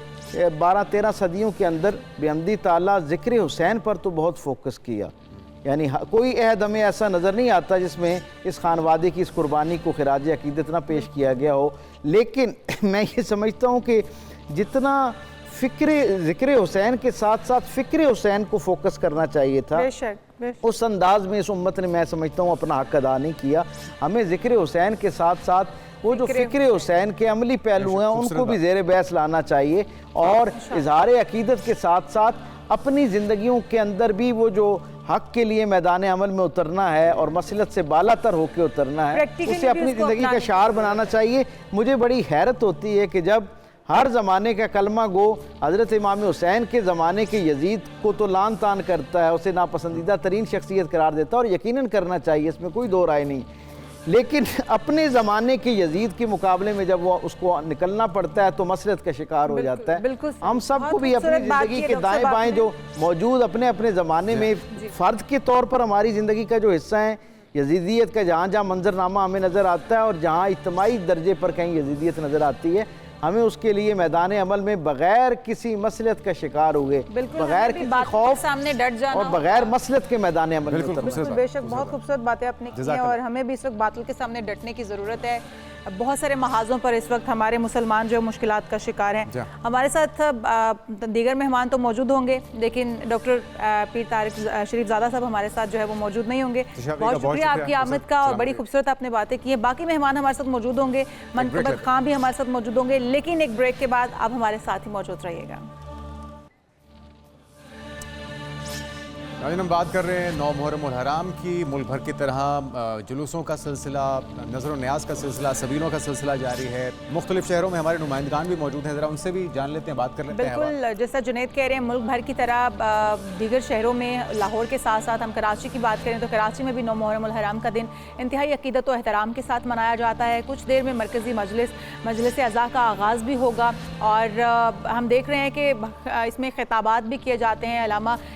12-13 صدیوں کے اندر بحمدی تعالیٰ ذکر حسین پر تو بہت فوکس کیا، یعنی کوئی عہد ہمیں ایسا نظر نہیں آتا جس میں اس خانوادے کی اس قربانی کو خراج عقیدت نہ پیش کیا گیا ہو، لیکن میں یہ سمجھتا ہوں کہ جتنا ذکر حسین کے ساتھ ساتھ فکر حسین کو فوکس کرنا چاہیے تھا، اس انداز میں اس امت نے میں سمجھتا ہوں اپنا حق ادا نہیں کیا۔ ہمیں ذکر حسین کے ساتھ ساتھ وہ جو فکر حسین کے عملی پہلو ہیں ان کو بھی زیر بحث لانا چاہیے، اور اظہار عقیدت کے ساتھ ساتھ اپنی زندگیوں کے اندر بھی وہ جو حق کے لیے میدان عمل میں اترنا ہے اور مسلط سے بالا تر ہو کے اترنا ہے، اسے اپنی زندگی کا شعار بنانا چاہیے۔ مجھے بڑی حیرت ہوتی ہے کہ جب ہر زمانے کا کلمہ گو حضرت امام حسین کے زمانے کے یزید کو تو لعن طعن کرتا ہے، اسے ناپسندیدہ ترین شخصیت قرار دیتا ہے، اور یقیناً کرنا چاہیے، اس میں کوئی دو رائے نہیں، لیکن اپنے زمانے کے یزید کے مقابلے میں جب وہ اس کو نکلنا پڑتا ہے تو مسلط کا شکار ہو جاتا ہے۔ ہم سب کو بھی اپنی زندگی کے دائیں بائیں جو موجود اپنے اپنے زمانے میں فرد کے طور پر ہماری زندگی کا جو حصہ ہے یزیدیت کا، جہاں جہاں منظرنامہ ہمیں نظر آتا ہے اور جہاں اجتماعی درجے پر کہیں یزیدیت نظر آتی ہے، ہمیں اس کے لیے میدان عمل میں بغیر کسی مسلط کا شکار ہوئے، بغیر کسی خوف سامنے ڈٹ جانا اور بغیر مسلط کے میدان عمل میں اترنا۔ بے شک بہت خوبصورت باتیں آپ نے کی ہیں، اور ہمیں بھی اس وقت باطل کے سامنے ڈٹنے کی ضرورت ہے۔ بہت سارے محاذوں پر اس وقت ہمارے مسلمان جو مشکلات کا شکار ہیں۔ ہمارے ساتھ دیگر مہمان تو موجود ہوں گے، لیکن ڈاکٹر پیر طارق شریف زادہ صاحب ہمارے ساتھ جو ہے وہ موجود نہیں ہوں گے۔ بہت شکریہ آپ کی آمد کا، اور بڑی خوبصورت آپ نے باتیں کی ہیں۔ باقی مہمان ہمارے ساتھ موجود ہوں گے، منقبر خان بھی ہمارے ساتھ موجود ہوں گے، لیکن ایک بریک کے بعد آپ ہمارے ساتھ ہی موجود رہیے گا۔ ہم بات کر رہے ہیں 9 محرم الحرام کی۔ ملک بھر کی طرح جلوسوں کا سلسلہ، نظر و نیاز کا سلسلہ، سبینوں کا سلسلہ جاری ہے۔ مختلف شہروں میں ہمارے نمائندگان بھی موجود ہیں، ذرا ان سے بھی جان لیتے ہیں، بات کر لیتے ہیں۔ بالکل، جیسا جنید کہہ رہے ہیں، ملک بھر کی طرح دیگر شہروں میں، لاہور کے ساتھ ساتھ ہم کراچی کی بات کریں تو کراچی میں بھی 9 محرم الحرام کا دن انتہائی عقیدت و احترام کے ساتھ منایا جاتا ہے۔ کچھ دیر میں مرکزی مجلس اعضاء کا آغاز بھی ہوگا، اور ہم دیکھ رہے ہیں کہ اس میں خطابات بھی کیے جاتے ہیں۔ علامہ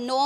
9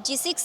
G6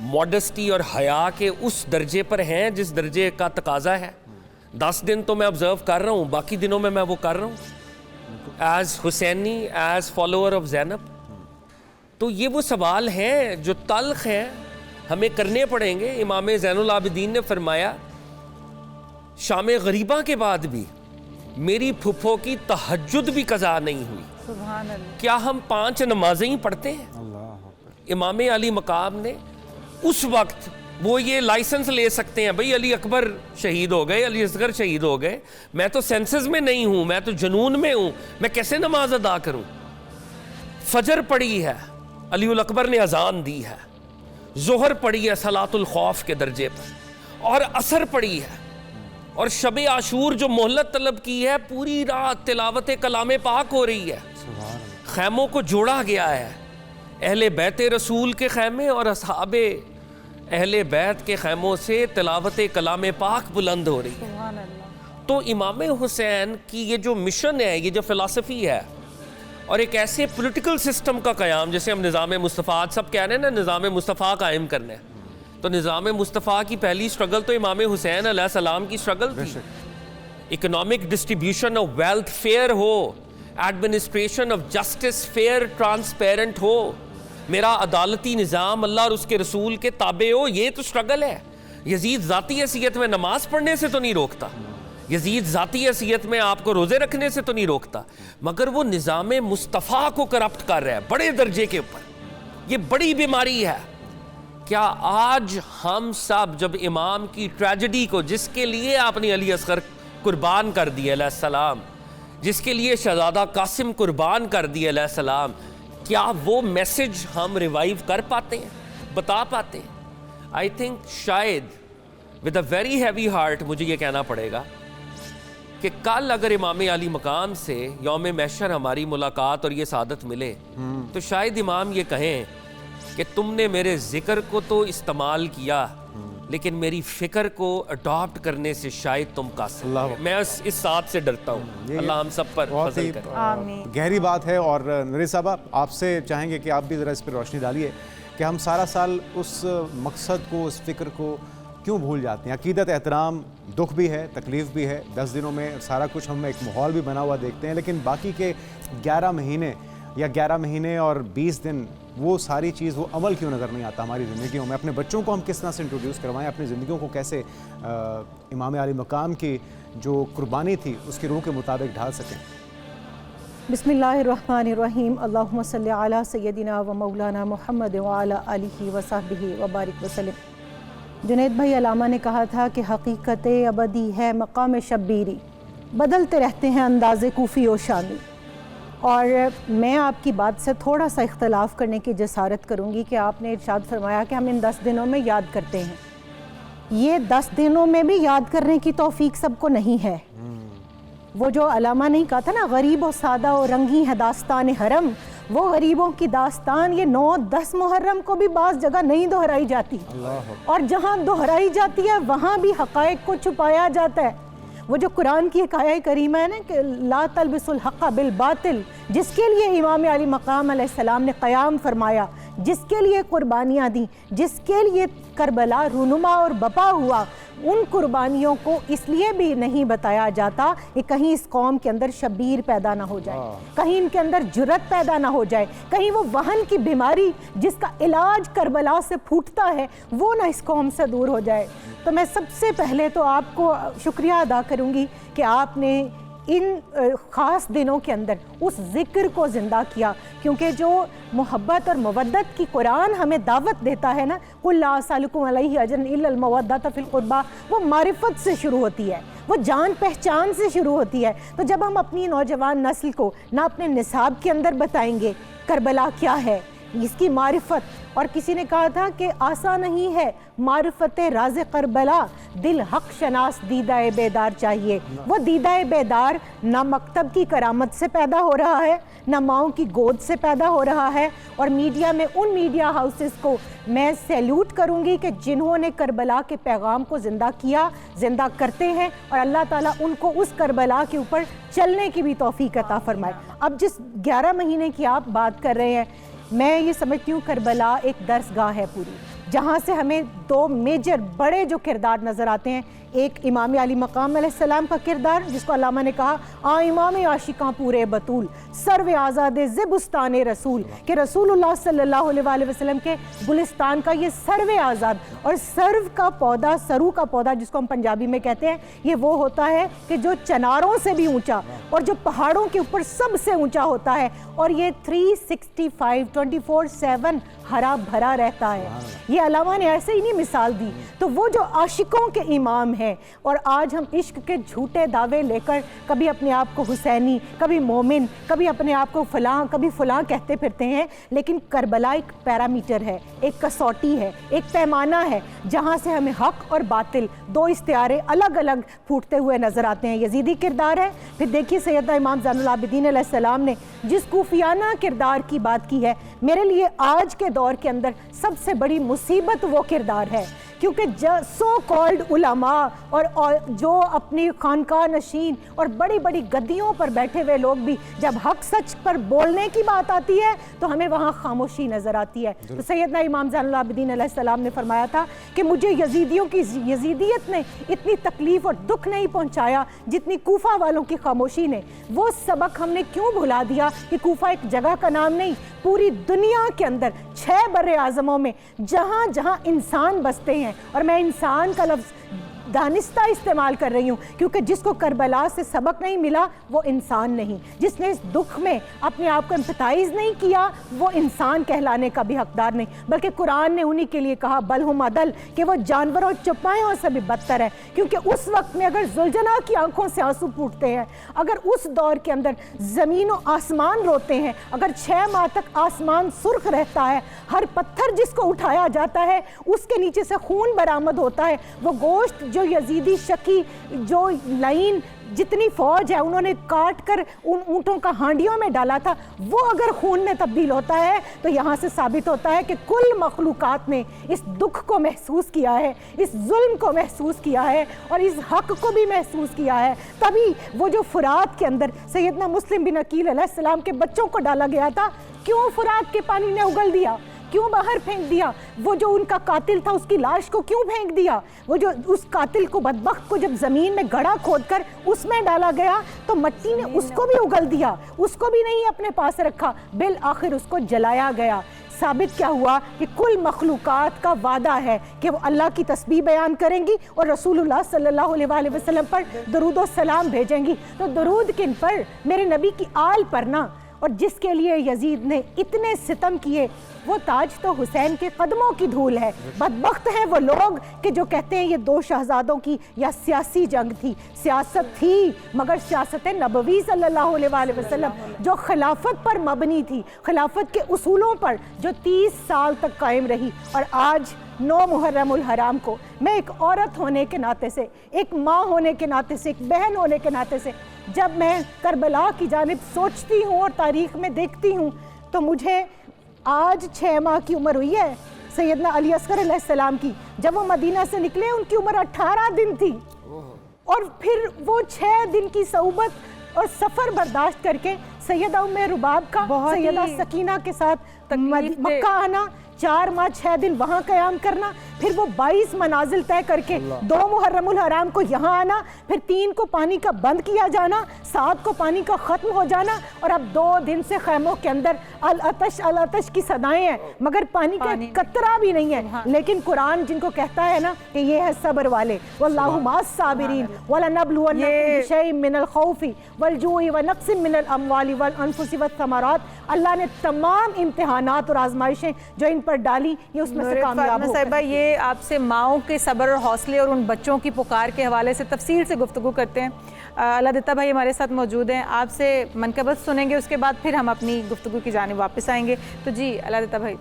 ماڈسٹی اور حیا کے اس درجے پر ہیں جس درجے کا تقاضا ہے. 10 دن تو میں آبزرو کر رہا ہوں, باقی دنوں میں وہ کر رہا ہوں as Hussaini, as follower of Zainab. تو یہ وہ سوال ہیں جو تلخ ہیں, ہمیں کرنے پڑیں گے. امام زین العابدین نے فرمایا شام غریبہ کے بعد بھی میری پھپھو کی تہجد بھی قضا نہیں ہوئی. سبحان اللہ. کیا ہم 5 نمازیں ہی پڑھتے ہیں؟ امام علی مقام نے اس وقت وہ یہ لائسنس لے سکتے ہیں, بھئی علی اکبر شہید ہو گئے, علی اصغر شہید ہو گئے, میں تو سینسز میں نہیں ہوں, میں تو جنون میں ہوں, میں کیسے نماز ادا کروں؟ فجر پڑھی ہے, علی الاکبر نے اذان دی ہے, ظہر پڑھی ہے صلاۃ الخوف کے درجے پر, اور عصر پڑھی ہے, اور شب عاشور جو مہلت طلب کی ہے, پوری رات تلاوت کلام پاک ہو رہی ہے. خیموں کو جوڑا گیا ہے, اہل بیت رسول کے خیمے اور اصحاب اہل بیت کے خیموں سے تلاوت کلام پاک بلند ہو رہی ہے. سبحان اللہ. تو امام حسین کی یہ جو مشن ہے, یہ جو فلسفی ہے, اور ایک ایسے پولیٹیکل سسٹم کا قیام, جیسے ہم نظام مصطفیٰ سب کہہ رہے ہیں نا, نظام مصطفیٰ قائم کرنا ہے, تو نظام مصطفیٰ کی پہلی سٹرگل تو امام حسین علیہ السلام کی سٹرگل تھی. Economic distribution of wealth fair ہو, administration of justice fair transparent ہو, میرا عدالتی نظام اللہ اور اس کے رسول کے تابع ہو, یہ تو سٹرگل ہے. یزید ذاتی حیثیت میں نماز پڑھنے سے تو نہیں روکتا, یزید ذاتی حیثیت میں آپ کو روزے رکھنے سے تو نہیں روکتا, مگر وہ نظام مصطفیٰ کو کرپٹ کر رہا ہے بڑے درجے کے اوپر. یہ بڑی بیماری ہے. کیا آج ہم سب جب امام کی ٹریجڈی کو, جس کے لیے آپ نے علی اصغر قربان کر دیے علیہ السلام, جس کے لیے شہزادہ قاسم قربان کر دیے علیہ السلام, کیا وہ میسج ہم ریوائیو کر پاتے ہیں, بتا پاتے ہیں؟ آئی تھنک شاید with a very heavy heart مجھے یہ کہنا پڑے گا کہ کل اگر امام علی مقام سے یوم محشر ہماری ملاقات اور یہ سعادت ملے, تو شاید امام یہ کہیں کہ تم نے میرے ذکر کو تو استعمال کیا, لیکن میری فکر کو اڈاپٹ کرنے سے شاید تم قاصر. میں اس ساتھ سے ڈرتا ہوں. اللہ ہم سب پر فضل کرے. آمین. گہری بات ہے. اور نریندر صاحبہ, آپ سے چاہیں گے کہ آپ بھی ذرا اس پر روشنی ڈالیے کہ ہم سارا سال اس مقصد کو, اس فکر کو کیوں بھول جاتے ہیں؟ عقیدت, احترام, دکھ بھی ہے, تکلیف بھی ہے, 10 دنوں میں سارا کچھ ہم ایک ماحول بھی بنا ہوا دیکھتے ہیں, لیکن باقی کے 11 مہینے یا 11 مہینے اور 20 دن وہ ساری چیز, وہ عمل کیوں نظر نہیں آتا ہماری زندگیوں میں؟ اپنے بچوں کو ہم کس طرح سے انٹروڈیوس کروائیں, اپنی زندگیوں کو کیسے امام علی مقام کی جو قربانی تھی اس کی روح کے مطابق ڈھال سکیں؟ بسم اللہ الرحمن الرحیم. اللہم صلی علی سیدنا و مولانا محمد وعلی آلہ وصحبہ وبارک وسلم. جنید بھائی, علامہ نے کہا تھا کہ حقیقت ابدی ہے مقام شبیری, بدلتے رہتے ہیں انداز کوفی و شامی. اور میں آپ کی بات سے تھوڑا سا اختلاف کرنے کی جسارت کروں گی کہ آپ نے ارشاد فرمایا کہ ہم ان 10 دنوں میں یاد کرتے ہیں. یہ 10 دنوں میں بھی یاد کرنے کی توفیق سب کو نہیں ہے. وہ جو علامہ نے کہا تھا نا, غریب و سادہ و رنگی ہے داستان حرم, وہ غریبوں کی داستان یہ 9-10 محرم کو بھی بعض جگہ نہیں دہرائی جاتی, اور جہاں دہرائی جاتی ہے وہاں بھی حقائق کو چھپایا جاتا ہے. وہ جو قرآن کی ایک آیہ کریمہ ہے نا کہ لا تلبسوا الحق بالباطل, جس کے لیے امام علی مقام علیہ السلام نے قیام فرمایا, جس کے لیے قربانیاں دیں, جس کے لیے کربلا رونما اور بپا ہوا, ان قربانیوں کو اس لیے بھی نہیں بتایا جاتا کہ کہیں اس قوم کے اندر شبیر پیدا نہ ہو جائے, کہیں ان کے اندر جرت پیدا نہ ہو جائے, کہیں وہ وہن کی بیماری جس کا علاج کربلا سے پھوٹتا ہے وہ نہ اس قوم سے دور ہو جائے. تو میں سب سے پہلے تو آپ کو شکریہ ادا کروں گی کہ آپ نے ان خاص دنوں کے اندر اس ذکر کو زندہ کیا, کیونکہ جو محبت اور مودت کی قرآن ہمیں دعوت دیتا ہے نا, قُلْ لَا أَسْأَلُكُمْ عَلَيْهِ أَجْرًا إِلَّا الْمَوَدَّةَ فِي الْقُرْبَى, وہ معرفت سے شروع ہوتی ہے, وہ جان پہچان سے شروع ہوتی ہے. تو جب ہم اپنی نوجوان نسل کو نہ اپنے نصاب کے اندر بتائیں گے کربلا کیا ہے, اس کی معرفت, اور کسی نے کہا تھا کہ آسان نہیں ہے معرفت راز کربلا, دل حق شناس دیدہ بیدار چاہیے. وہ دیدہ بیدار نہ مکتب کی کرامت سے پیدا ہو رہا ہے, نہ ماؤں کی گود سے پیدا ہو رہا ہے. اور میڈیا میں ان میڈیا ہاؤسز کو میں سیلوٹ کروں گی کہ جنہوں نے کربلا کے پیغام کو زندہ کیا, زندہ کرتے ہیں, اور اللہ تعالیٰ ان کو اس کربلا کے اوپر چلنے کی بھی توفیق عطا فرمائے. اب جس 11 مہینے کی آپ بات کر رہے ہیں, میں یہ سمجھتی ہوں کربلا ایک درس گاہ ہے پوری, جہاں سے ہمیں دو میجر بڑے جو کردار نظر آتے ہیں، ایک امام علی مقام علیہ السلام کا کردار جس کو علامہ نے کہا امام عاشقاں پورے بطول سرو آزاد زبستان رسول، کہ رسول اللہ صلی اللہ علیہ وآلہ وسلم کے گلستان کا یہ سرو آزاد، اور سرو کا پودا، سرو کا پودا جس کو ہم پنجابی میں کہتے ہیں، یہ وہ ہوتا ہے کہ جو چناروں سے بھی اونچا اور جو پہاڑوں کے اوپر سب سے اونچا ہوتا ہے، اور یہ 365 24/7 ہرا بھرا رہتا ہے۔ یہ علامہ نے ایسے ہی نہیں مثال دی۔ تو وہ جو عاشقوں کے امام ہیں، اور آج ہم عشق کے جھوٹے دعوے لے کر کبھی اپنے آپ کو حسینی، کبھی مومن، کبھی اپنے آپ کو فلاں، کبھی فلاں کہتے پھرتے ہیں، لیکن کربلا ایک پیرامیٹر ہے، ایک کسوٹی ہے، ایک پیمانہ ہے جہاں سے ہمیں حق اور باطل دو استعارے الگ الگ پھوٹتے ہوئے نظر آتے ہیں۔ یزیدی کردار ہے، پھر دیکھیے سیدنا امام زین العابدین علیہ السلام نے جس کوفیانہ کردار کی بات کی ہے، میرے لیے آج کے دور کے اندر سب سے بڑی مصیبت وہ کردار ہے، کیونکہ سو کالڈ علماء اور جو اپنی خانقاہ نشین اور بڑی بڑی گدیوں پر بیٹھے ہوئے لوگ بھی جب حق سچ پر بولنے کی بات آتی ہے تو ہمیں وہاں خاموشی نظر آتی ہے۔ تو سیدنا امام زین العابدین علیہ السلام نے فرمایا تھا کہ مجھے یزیدیوں کی یزیدیت نے اتنی تکلیف اور دکھ نہیں پہنچایا جتنی کوفہ والوں کی خاموشی نے۔ وہ سبق ہم نے کیوں بھلا دیا کہ کوفہ ایک جگہ کا نام نہیں، پوری دنیا کے اندر 6 بر اعظموں میں جہاں جہاں انسان بستے ہیں، اور میں انسان کا لفظ دانستہ استعمال کر رہی ہوں کیونکہ جس کو کربلا سے سبق نہیں ملا وہ انسان نہیں، جس نے اس دکھ میں اپنے آپ کو امپتھائز نہیں کیا وہ انسان کہلانے کا بھی حقدار نہیں، بلکہ قرآن نے انہی کے لیے کہا بل ہم عدل، کہ وہ جانوروں چپائیوں سے بھی بدتر ہے، کیونکہ اس وقت میں اگر زلجنا کی آنکھوں سے آنسو پھوٹتے ہیں، اگر اس دور کے اندر زمین و آسمان روتے ہیں، اگر 6 ماہ تک آسمان سرخ رہتا ہے، ہر پتھر جس کو اٹھایا جاتا ہے اس کے نیچے سے خون برآمد ہوتا ہے، وہ گوشت جو یزیدی شکی جو لائن جتنی فوج ہے انہوں نے کاٹ کر ان اونٹوں کا ہانڈیوں میں ڈالا تھا، وہ اگر خون میں تبدیل ہوتا ہے تو یہاں سے ثابت ہوتا ہے کہ کل مخلوقات نے اس دکھ کو محسوس کیا ہے، اس ظلم کو محسوس کیا ہے اور اس حق کو بھی محسوس کیا ہے۔ تبھی وہ جو فرات کے اندر سیدنا مسلم بن عقیل علیہ السلام کے بچوں کو ڈالا گیا تھا، کیوں فرات کے پانی نے اگل دیا، کیوں باہر پھینک دیا؟ وہ جو ان کا قاتل تھا اس کی لاش کو کیوں پھینک دیا؟ وہ جو اس قاتل کو بدبخت کو جب زمین میں گڑھا کھود کر اس میں ڈالا گیا تو مٹی نے اس کو بھی اگل دیا، اس کو بھی نہیں اپنے پاس رکھا، بالآخر اس کو جلایا گیا۔ ثابت کیا ہوا کہ کل مخلوقات کا وعدہ ہے کہ وہ اللہ کی تسبیح بیان کریں گی اور رسول اللہ صلی اللہ علیہ وآلہ وسلم پر درود و سلام بھیجیں گی۔ تو درود کن پر؟ میرے نبی کی آل پر نا۔ اور جس کے لیے یزید نے اتنے ستم کیے وہ تاج تو حسین کے قدموں کی دھول ہے۔ بدبخت ہیں وہ لوگ کہ جو کہتے ہیں یہ 2 شہزادوں کی یا سیاسی جنگ تھی، سیاست تھی مگر سیاست نبوی صلی اللہ علیہ وآلہ وسلم جو خلافت پر مبنی تھی، خلافت کے اصولوں پر جو 30 سال تک قائم رہی۔ اور آج 9 محرم الحرام کو میں ایک عورت ہونے کے ناطے سے، ایک ماں ہونے کے ناطے سے، ایک بہن ہونے کے ناطے سے جب میں کربلا کی جانب سوچتی ہوں اور تاریخ میں دیکھتی ہوں تو مجھے آج 6 ماہ کی عمر ہوئی ہے سیدنا علی اصغر علیہ السلام کی، جب وہ مدینہ سے نکلے ان کی عمر 18 دن تھی، اور پھر وہ 6 دن کی صعوبت اور سفر برداشت کر کے سیدہ ام رباب کا سیدہ سکینہ کے ساتھ مکہ آنا، 4 ماہ 6 دن وہاں قیام کرنا، پھر وہ 22 منازل طے کر کے 2 محرم الحرام کو یہاں آنا، پھر 3 کو پانی کا بند کیا جانا، 7 کو پانی کا ختم ہو جانا، اور اب 2 دن سے خیموں کے اندر العطش العطش کی صدائیں ہیں مگر پانی کا قطرہ بھی نہیں ہے۔ لیکن قرآن جن کو کہتا ہے نا کہ یہ ہے صبر والے، واللہ مع الصابرین وَلَنَبْلُوَنَّكُم بِشَيْءٍ مِّنَ الْخَوْفِ وَالْجُوعِ وَنَقْصٍ مِّنَ الْأَمْوَالِ وَالْأَنفُسِ وَالثَّمَرَاتِ، اللہ نے تمام امتحانات اور آزمائشیں جو ان پر ڈالی یہ اس میں سے کامیاب ہو صاحبہ یہ آپ سے ماؤں کے صبر اور حوصلے اور ان بچوں کی پکار کے حوالے سے تفصیل سے گفتگو کرتے ہیں۔ اللہ دتا بھائی ہمارے ساتھ موجود ہیں، آپ سے منقبت سنیں گے، اس کے بعد پھر ہم اپنی گفتگو کی جانب واپس آئیں گے۔ تو جی اللہ دتا بھائی،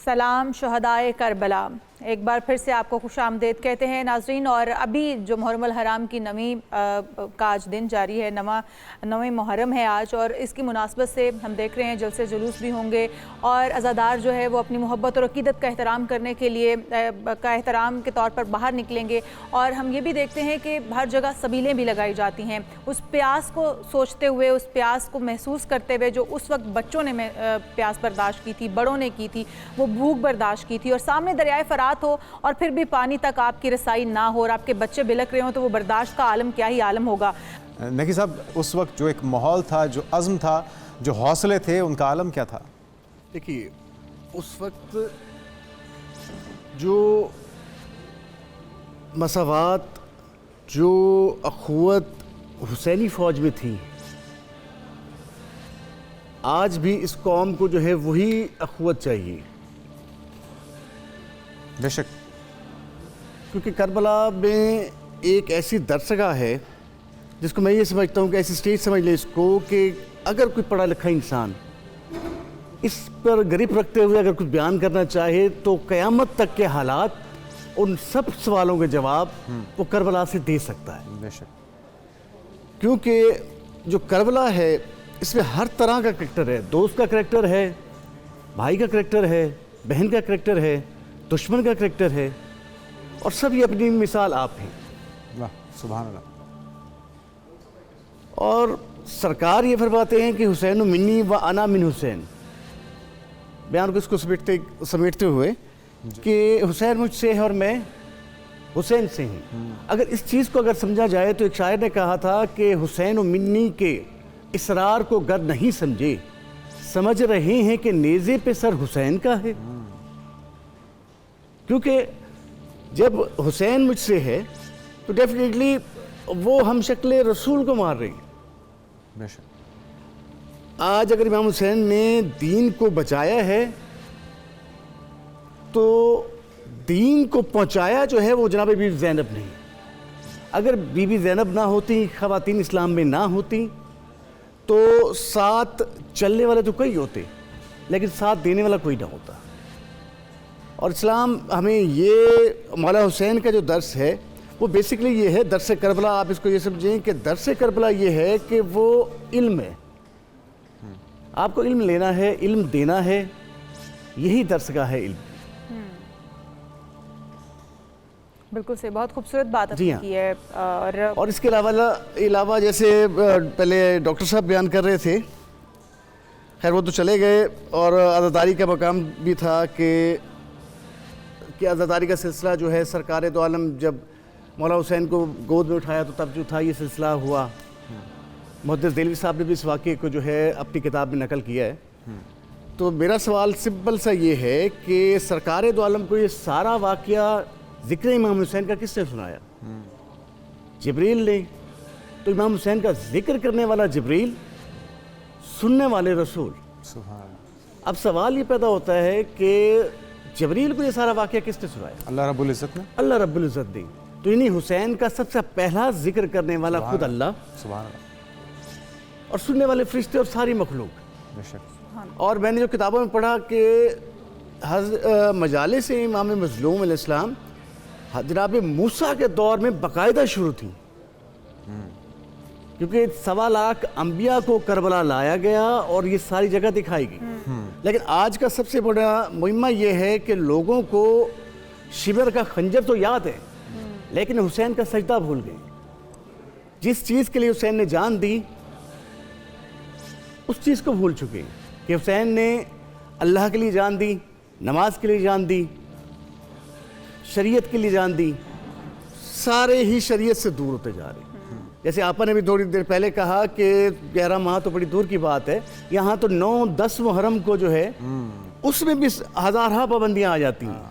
سلام شہدائے کربلا، ایک بار پھر سے آپ کو خوش آمدید کہتے ہیں ناظرین. اور ابھی جو محرم الحرام کی نویں کا آج دن جاری ہے, نویں محرم ہے آج, اور اس کی مناسبت سے ہم دیکھ رہے ہیں جلسے جلوس بھی ہوں گے اور عزادار جو ہے وہ اپنی محبت اور عقیدت کا احترام کرنے کے لیے احترام کے طور پر باہر نکلیں گے. اور ہم یہ بھی دیکھتے ہیں کہ ہر جگہ سبیلیں بھی لگائی جاتی ہیں, اس پیاس کو سوچتے ہوئے, اس پیاس کو محسوس کرتے ہوئے جو اس وقت بچوں نے پیاس برداشت کی تھی, بڑوں نے کی تھی, وہ بھوک برداشت کی تھی, اور سامنے دریائے فرات ہو اور پھر بھی پانی تک آپ کی رسائی نہ ہو اور آپ کے بچے بلک رہے ہوں, تو وہ برداشت کا عالم کیا ہی عالم ہوگا. نقی صاحب, اس وقت جو ایک ماحول تھا, جو عزم تھا, جو حوصلے تھے, ان کا عالم کیا تھا؟ دیکھیے اس وقت جو مساوات, جو اخوت حسینی فوج میں تھی, آج بھی اس قوم کو جو ہے وہی اخوت چاہیے. بے شک, کیونکہ کربلا میں ایک ایسی درسگاہ ہے جس کو میں یہ سمجھتا ہوں کہ ایسی سٹیج سمجھ لیں اس کو کہ اگر کوئی پڑھا لکھا انسان اس پر گرپ رکھتے ہوئے اگر کچھ بیان کرنا چاہے تو قیامت تک کے حالات, ان سب سوالوں کے جواب وہ کربلا سے دے سکتا ہے. بے شک, کیونکہ جو کربلا ہے اس میں ہر طرح کا کریکٹر ہے. دوست کا کریکٹر ہے, بھائی کا کریکٹر ہے, بہن کا کریکٹر ہے, دشمن کا کریکٹر ہے, اور سب یہ اپنی مثال آپ ہیں. واہ سبحان اللہ. اور سرکار یہ فرماتے ہیں کہ حسین منی و انا من حسین, بیان کو اس کو سمیٹتے ہوئے کہ حسین مجھ سے ہے اور میں حسین سے ہوں. اگر اس چیز کو اگر سمجھا جائے تو ایک شاعر نے کہا تھا کہ حسین و منی کے اسرار کو گر نہیں سمجھے, سمجھ رہے ہیں کہ نیزے پہ سر حسین کا ہے. کیونکہ جب حسین مجھ سے ہے تو ڈیفینیٹلی وہ ہم شکل رسول کو مار رہی ہیں. بے شک, آج اگر امام حسین نے دین کو بچایا ہے تو دین کو پہنچایا جو ہے وہ جناب بی بی زینب نہیں. اگر بی بی زینب نہ ہوتی, خواتین اسلام میں نہ ہوتی, تو ساتھ چلنے والے تو کئی ہوتے لیکن ساتھ دینے والا کوئی نہ ہوتا. اور اسلام ہمیں یہ مولا حسین کا جو درس ہے وہ بیسکلی یہ ہے, درس کربلا آپ اس کو یہ سمجھیں کہ درس کربلا یہ ہے کہ وہ علم ہے. آپ کو علم لینا ہے, علم دینا ہے, یہی درس گاہ ہے علم. بالکل سے بہت خوبصورت بات جی ہاں. کی ہے. اور اس کے علاوہ جیسے پہلے ڈاکٹر صاحب بیان کر رہے تھے, خیر وہ تو چلے گئے, اور عزاداری کا مقام بھی تھا کہ عزاداری کا سلسلہ جو ہے سرکار دو عالم جب مولا حسین کو گود میں اٹھایا تو تب جو تھا یہ سلسلہ ہوا. محدث دہلوی صاحب نے بھی اس واقعے کو جو ہے اپنی کتاب میں نقل کیا ہے. تو میرا سوال سمپل سا یہ ہے کہ سرکار دو عالم کو یہ سارا واقعہ ذکر امام حسین کا کس نے سنایا؟ جبریل نے. تو امام حسین کا ذکر کرنے والا جبریل, سننے والے رسول. سبحان اللہ. اب سوال یہ پیدا ہوتا ہے کہ جبریل کو یہ سارا واقعہ کس نے سنایا؟ اللہ رب العزت نے. اللہ رب العزت نے. تو انہی حسین کا سب سے پہلا ذکر کرنے والا خود اللہ, سبحان اللہ, اور سننے والے فرشتے اور ساری مخلوق. بے شک. اور میں نے جو کتابوں میں پڑھا کہ مجالس امام مظلوم علیہ السلام جناب موسیٰ کے دور میں باقاعدہ شروع تھی, کیونکہ 1.25 لاکھ انبیاء کو کربلا لایا گیا اور یہ ساری جگہ دکھائی گئی. لیکن آج کا سب سے بڑا مہمہ یہ ہے کہ لوگوں کو شبر کا خنجر تو یاد ہے لیکن حسین کا سجدہ بھول گئے. جس چیز کے لیے حسین نے جان دی اس چیز کو بھول چکے کہ حسین نے اللہ کے لیے جان دی, نماز کے لیے جان دی, شریعت کے لیے جان دی, سارے ہی شریعت سے دور ہوتے جا رہے ہیں. جیسے آپا نے بھی تھوڑی دیر پہلے کہا کہ 11 ماہ تو بڑی دور کی بات ہے, یہاں تو 9-10 محرم کو جو ہے اس میں بھی ہزارہ پابندیاں آ جاتی ہیں.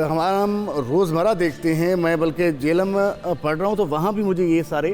ہم روزمرہ دیکھتے ہیں, میں بلکہ جیلم پڑھ رہا ہوں تو وہاں بھی مجھے یہ سارے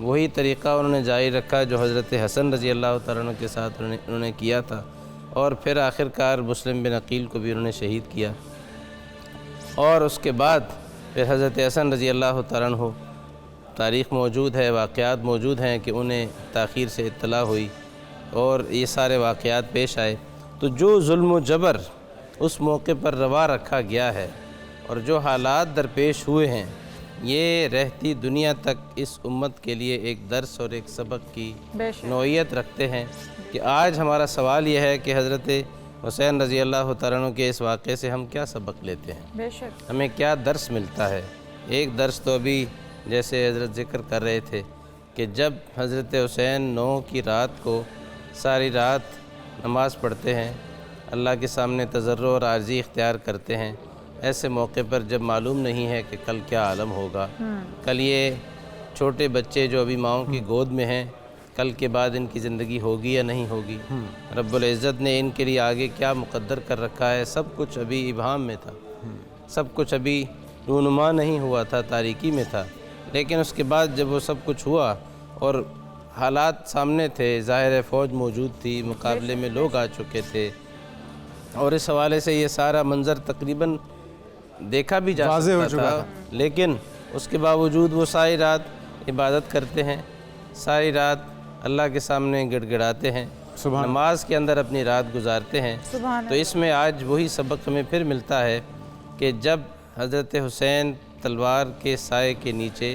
وہی طریقہ انہوں نے جاری رکھا جو حضرت حسن رضی اللہ تعالیٰ عنہ کے ساتھ انہوں نے کیا تھا، اور پھر آخر کار مسلم بن عقیل کو بھی انہوں نے شہید کیا، اور اس کے بعد پھر حضرت حسن رضی اللہ تعالیٰ عنہ، تاریخ موجود ہے، واقعات موجود ہیں کہ انہیں تاخیر سے اطلاع ہوئی اور یہ سارے واقعات پیش آئے۔ تو جو ظلم و جبر اس موقع پر روا رکھا گیا ہے اور جو حالات درپیش ہوئے ہیں، یہ رہتی دنیا تک اس امت کے لیے ایک درس اور ایک سبق کی نوعیت رکھتے ہیں کہ آج ہمارا سوال یہ ہے کہ حضرت حسین رضی اللہ تعالیٰ عنہ کے اس واقعے سے ہم کیا سبق لیتے ہیں، بے شک ہمیں کیا درس ملتا ہے۔ ایک درس تو ابھی جیسے حضرت ذکر کر رہے تھے کہ جب حضرت حسین 9 کی رات کو ساری رات نماز پڑھتے ہیں، اللہ کے سامنے تضرع اور عاجزی اختیار کرتے ہیں، ایسے موقع پر جب معلوم نہیں ہے کہ کل کیا عالم ہوگا، کل یہ چھوٹے بچے جو ابھی ماؤں کی گود میں ہیں، کل کے بعد ان کی زندگی ہوگی یا نہیں ہوگی، رب العزت نے ان کے لیے آگے کیا مقدر کر رکھا ہے، سب کچھ ابھی ابہام میں تھا، سب کچھ ابھی رونما نہیں ہوا تھا، تاریکی میں تھا۔ لیکن اس کے بعد جب وہ سب کچھ ہوا اور حالات سامنے تھے، ظاہر فوج موجود تھی، مقابلے میں لوگ آ چکے تھے، اور اس حوالے سے یہ سارا منظر تقریباً دیکھا بھی جا سکتا تھا، لیکن اس کے باوجود وہ ساری رات عبادت کرتے ہیں، ساری رات اللہ کے سامنے گڑ گڑاتے ہیں، نماز کے اندر اپنی رات گزارتے ہیں۔ تو اس میں آج وہی سبق ہمیں پھر ملتا ہے کہ جب حضرت حسین تلوار کے سائے کے نیچے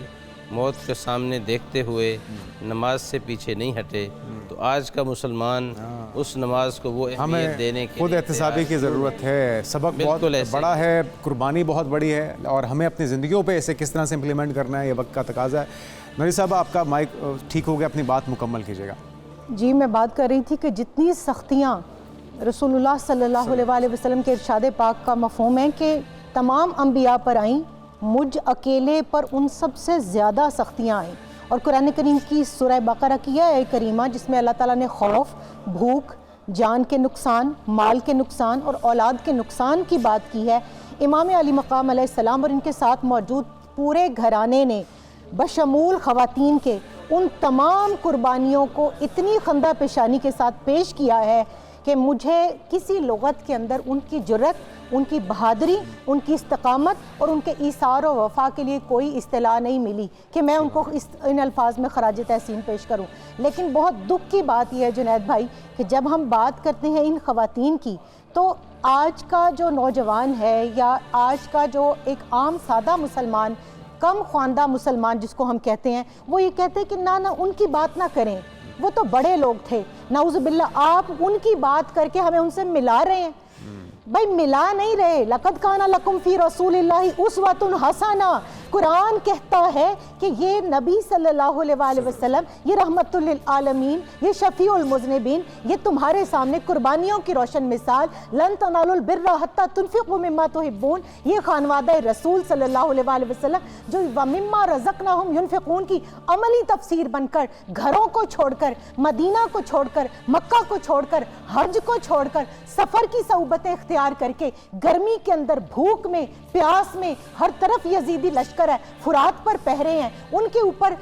موت کے سامنے دیکھتے ہوئے نماز سے پیچھے نہیں ہٹے، تو آج کا مسلمان اس نماز کو وہ اہمیت دینے کے خود احتسابی کی ضرورت ہے، سبق بہت بڑا ہے، قربانی بہت بڑی ہے، اور ہمیں اپنی زندگیوں پہ اسے کس طرح سے امپلیمنٹ کرنا ہے، یہ وقت کا تقاضا ہے۔ نوری صاحب، آپ کا مائک ٹھیک ہو گیا، اپنی بات مکمل کیجیے گا۔ جی، میں بات کر رہی تھی کہ جتنی سختیاں رسول اللہ صلی اللہ علیہ وسلم کے ارشاد پاک کا مفہوم ہے کہ تمام انبیاء پر آئیں، مجھ اکیلے پر ان سب سے زیادہ سختیاں آئیں، اور قرآن کریم کی سورہ بقرہ کی ہے کریمہ جس میں اللہ تعالیٰ نے خوف، بھوک، جان کے نقصان، مال کے نقصان اور اولاد کے نقصان کی بات کی ہے۔ امام علی مقام علیہ السلام اور ان کے ساتھ موجود پورے گھرانے نے بشمول خواتین کے ان تمام قربانیوں کو اتنی خندہ پیشانی کے ساتھ پیش کیا ہے کہ مجھے کسی لغت کے اندر ان کی جرت، ان کی بہادری، ان کی استقامت اور ان کے ایثار و وفا کے لیے کوئی اصطلاح نہیں ملی کہ میں ان کو ان الفاظ میں خراج تحسین پیش کروں۔ لیکن بہت دکھ کی بات یہ ہے جنید بھائی کہ جب ہم بات کرتے ہیں ان خواتین کی، تو آج کا جو نوجوان ہے یا آج کا جو ایک عام سادہ مسلمان، کم خواندہ مسلمان جس کو ہم کہتے ہیں، وہ یہ کہتے ہیں کہ نہ ان کی بات نہ کریں، وہ تو بڑے لوگ تھے، نعوذ باللہ آپ ان کی بات کر کے ہمیں ان سے ملا رہے ہیں۔ بھائی ملا نہیں رہے۔ لقد کان لکم فی رسول اللہ اسوۃ حسنہ، قرآن کہتا ہے کہ یہ نبی صلی اللہ علیہ وسلم، یہ رحمت للعالمین، یہ شفیع المذنبین، یہ تمہارے سامنے قربانیوں کی روشن مثال، لن تنالوا البر حتی تنفقوا مما تحبون، یہ خانوادہ رسول صلی اللہ علیہ وسلم جو ومما رزقناہم ینفقون کی عملی تفسیر بن کر، گھروں کو چھوڑ کر، مدینہ کو چھوڑ کر، مکہ کو چھوڑ کر، حج کو چھوڑ کر، سفر کی صعوبتیں اختیار کر کے، گرمی کے اندر، بھوک میں، پیاس میں، ہر طرف یزیدی لشکر ہے، فرات پر پہرے ہیں، ان کے اوپر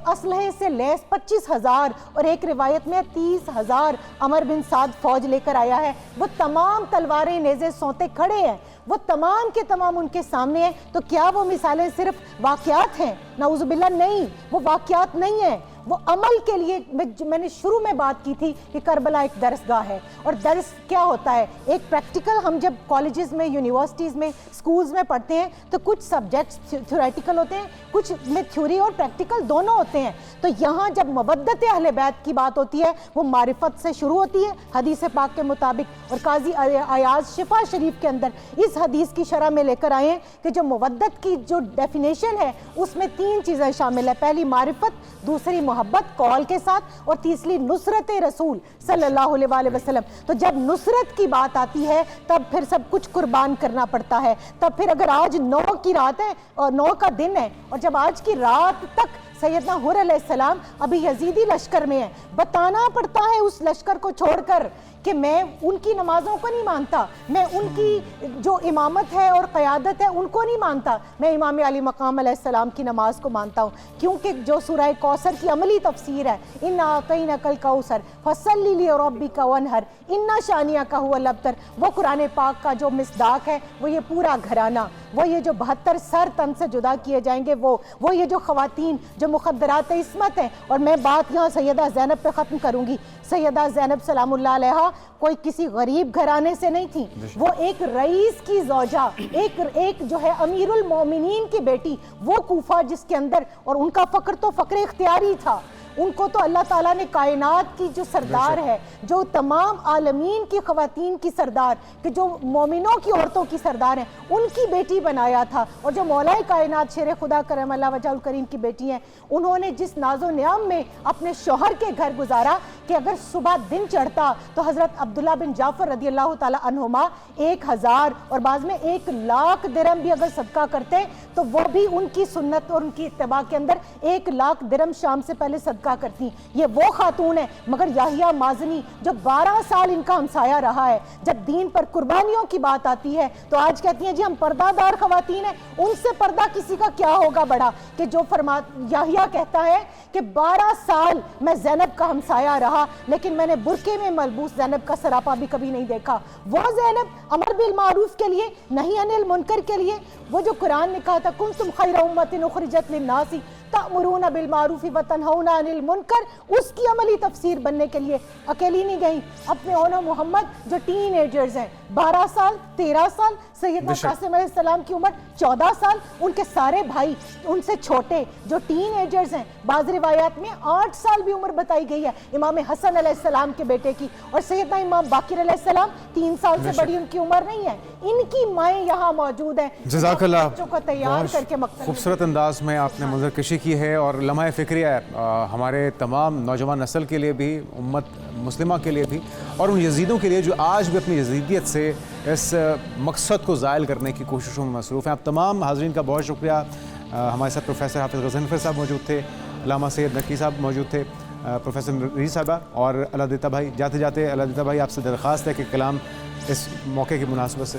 اسلحے سے لیس 25,000 اور ایک روایت میں 30,000 عمر بن سعد فوج لے کر آیا ہے، وہ تمام تلواریں نیزے سونتے کھڑے ہیں، وہ تمام کے تمام ان کے سامنے ہیں۔ تو کیا وہ مثالیں صرف واقعات ہیں؟ نعوذ باللہ نہیں، وہ واقعات نہیں ہیں، وہ عمل کے لیے۔ میں نے شروع میں بات کی تھی کہ کربلا ایک درسگاہ ہے، اور درس کیا ہوتا ہے؟ ایک پریکٹیکل، ہم جب کالجز میں، یونیورسٹیز میں، سکولز میں پڑھتے ہیں تو کچھ سبجیکٹس تھیوریٹیکل ہوتے ہیں، کچھ میں تھیوری اور پریکٹیکل دونوں ہوتے ہیں۔ تو یہاں جب مودت اہل بیت کی بات ہوتی ہے، وہ معرفت سے شروع ہوتی ہے حدیث پاک کے مطابق، اور قاضی ایاز شفا شریف کے اندر اس حدیث کی شرح میں لے کر آئے ہیں کہ جو مودت کی جو ڈیفینیشن ہے اس میں 3 چیزیں شامل ہیں، پہلی معرفت، دوسری محبت قول کے ساتھ، اور تیسری نصرت رسول صلی اللہ علیہ وسلم۔ تو جب نصرت کی بات آتی ہے تب پھر سب کچھ قربان کرنا پڑتا ہے۔ تب پھر اگر آج 9 کی رات ہے اور 9 کا دن ہے، اور جب آج کی رات تک سیدنا حر علیہ السلام ابھی یزیدی لشکر میں ہیں، بتانا پڑتا ہے اس لشکر کو چھوڑ کر کہ میں ان کی نمازوں کو نہیں مانتا، میں ان کی جو امامت ہے اور قیادت ہے ان کو نہیں مانتا، میں امام علی مقام علیہ السلام کی نماز کو مانتا ہوں، کیونکہ جو سورہ کوثر کی عملی تفسیر ہے، اِنَّا أَعْطَيْنَاكَ الْكَوْثَرَ فَصَلِّ لِرَبِّكَ وَانْحَرْ إِنَّ شَانِئَكَ هُوَ الْأَبْتَرُ، وہ قرآن پاک کا جو مصداق ہے وہ یہ پورا گھرانہ، وہ یہ جو 72 سر تن سے جدا کیے جائیں گے، وہ یہ جو خواتین جو مخدرات عصمت ہیں، اور میں بات یہاں سیدہ زینب پہ ختم کروں گی۔ سیدہ زینب سلام اللہ علیہا کوئی کسی غریب گھرانے سے نہیں تھی، وہ ایک رئیس کی زوجہ، ایک جو ہے امیر المومنین کی بیٹی، وہ کوفہ جس کے اندر، اور ان کا فقر تو فقر اختیاری تھا، ان کو تو اللہ تعالیٰ نے کائنات کی جو سردار ہے، جو تمام عالمین کی خواتین کی سردار، کہ جو مومنوں کی عورتوں کی سردار ہیں، ان کی بیٹی بنایا تھا، اور جو مولا کائنات شیر خدا کرم اللہ وجہ الکریم کی بیٹی ہیں، انہوں نے جس ناز و نعم میں اپنے شوہر کے گھر گزارا کہ اگر صبح دن چڑھتا تو حضرت عبداللہ بن جعفر رضی اللہ تعالی عنہما 1000 اور بعض میں 1,00,000 درہم بھی اگر صدقہ کرتے تو وہ بھی ان کی سنت اور ان کی اتباع کے اندر 1,00,000 درہم شام سے پہلے صدقہ کرتی۔ یہ وہ خاتون ہے، مگر یحییٰ مازنی جو 12 سال ان کا ہمسایہ رہا ہے، جب دین پر قربانیوں کی بات آتی ہے تو آج کہتی ہیں جی ہم پردہ دار خواتین ہیں، ان سے پردہ کسی کا کیا ہوگا بڑا، کہ جو یحییٰ کہتا ہے کہ 12 سال میں زینب کا ہمسایہ رہا لیکن میں نے برقعے میں ملبوس زینب کا سراپا بھی کبھی نہیں دیکھا۔ وہ زینب امر بالمعروف کے لیے، نہی عن المنکر کے لیے، وہ جو قرآن نے کہا تھا کنتم خیر امۃ اخرجت للناس تأمرون بالمعروف وتنہون عن المنکر، اس کی عملی تفسیر بننے کے لیے اکیلی نہیں گئیں، اپنے اونا محمد جو ٹین ایجرز ہیں، 12 سال 13 سال، سیدنا قاسم علیہ السلام کی عمر 14 سال، ان کے سارے بھائی ان سے چھوٹے جو ٹین ایجرز ہیں، بعض روایات میں 8 سال بھی عمر بتائی گئی ہے امام حسن علیہ السلام کے بیٹے کی، اور سیدنا امام باقر علیہ السلام 3 سال سے بڑی ان کی عمر نہیں ہے، ان کی مائیں یہاں موجود ہیں۔ جزاک اللہ، بچوں کو تیار کر کے مقتل خوبصورت انداز میں آپ نے منظر کشی کی ہے، اور لمحہ فکریہ ہے ہمارے تمام نوجوان نسل کے لیے بھی، امت مسلمہ کے لیے بھی، اور ان یزیدوں کے لیے جو آج بھی اپنی یزیدیت سے اس مقصد کو زائل کرنے کی کوششوں میں مصروف ہیں۔ آپ تمام حاضرین کا بہت شکریہ۔ ہمارے ساتھ پروفیسر حافظ غضنفر صاحب موجود تھے، علامہ سید نقی صاحب موجود تھے، پروفیسر نوری صاحبہ، اور اللہ دیتا بھائی۔ جاتے جاتے اللہ دیتا بھائی آپ سے درخواست ہے کہ کلام اس موقع کی مناسبت سے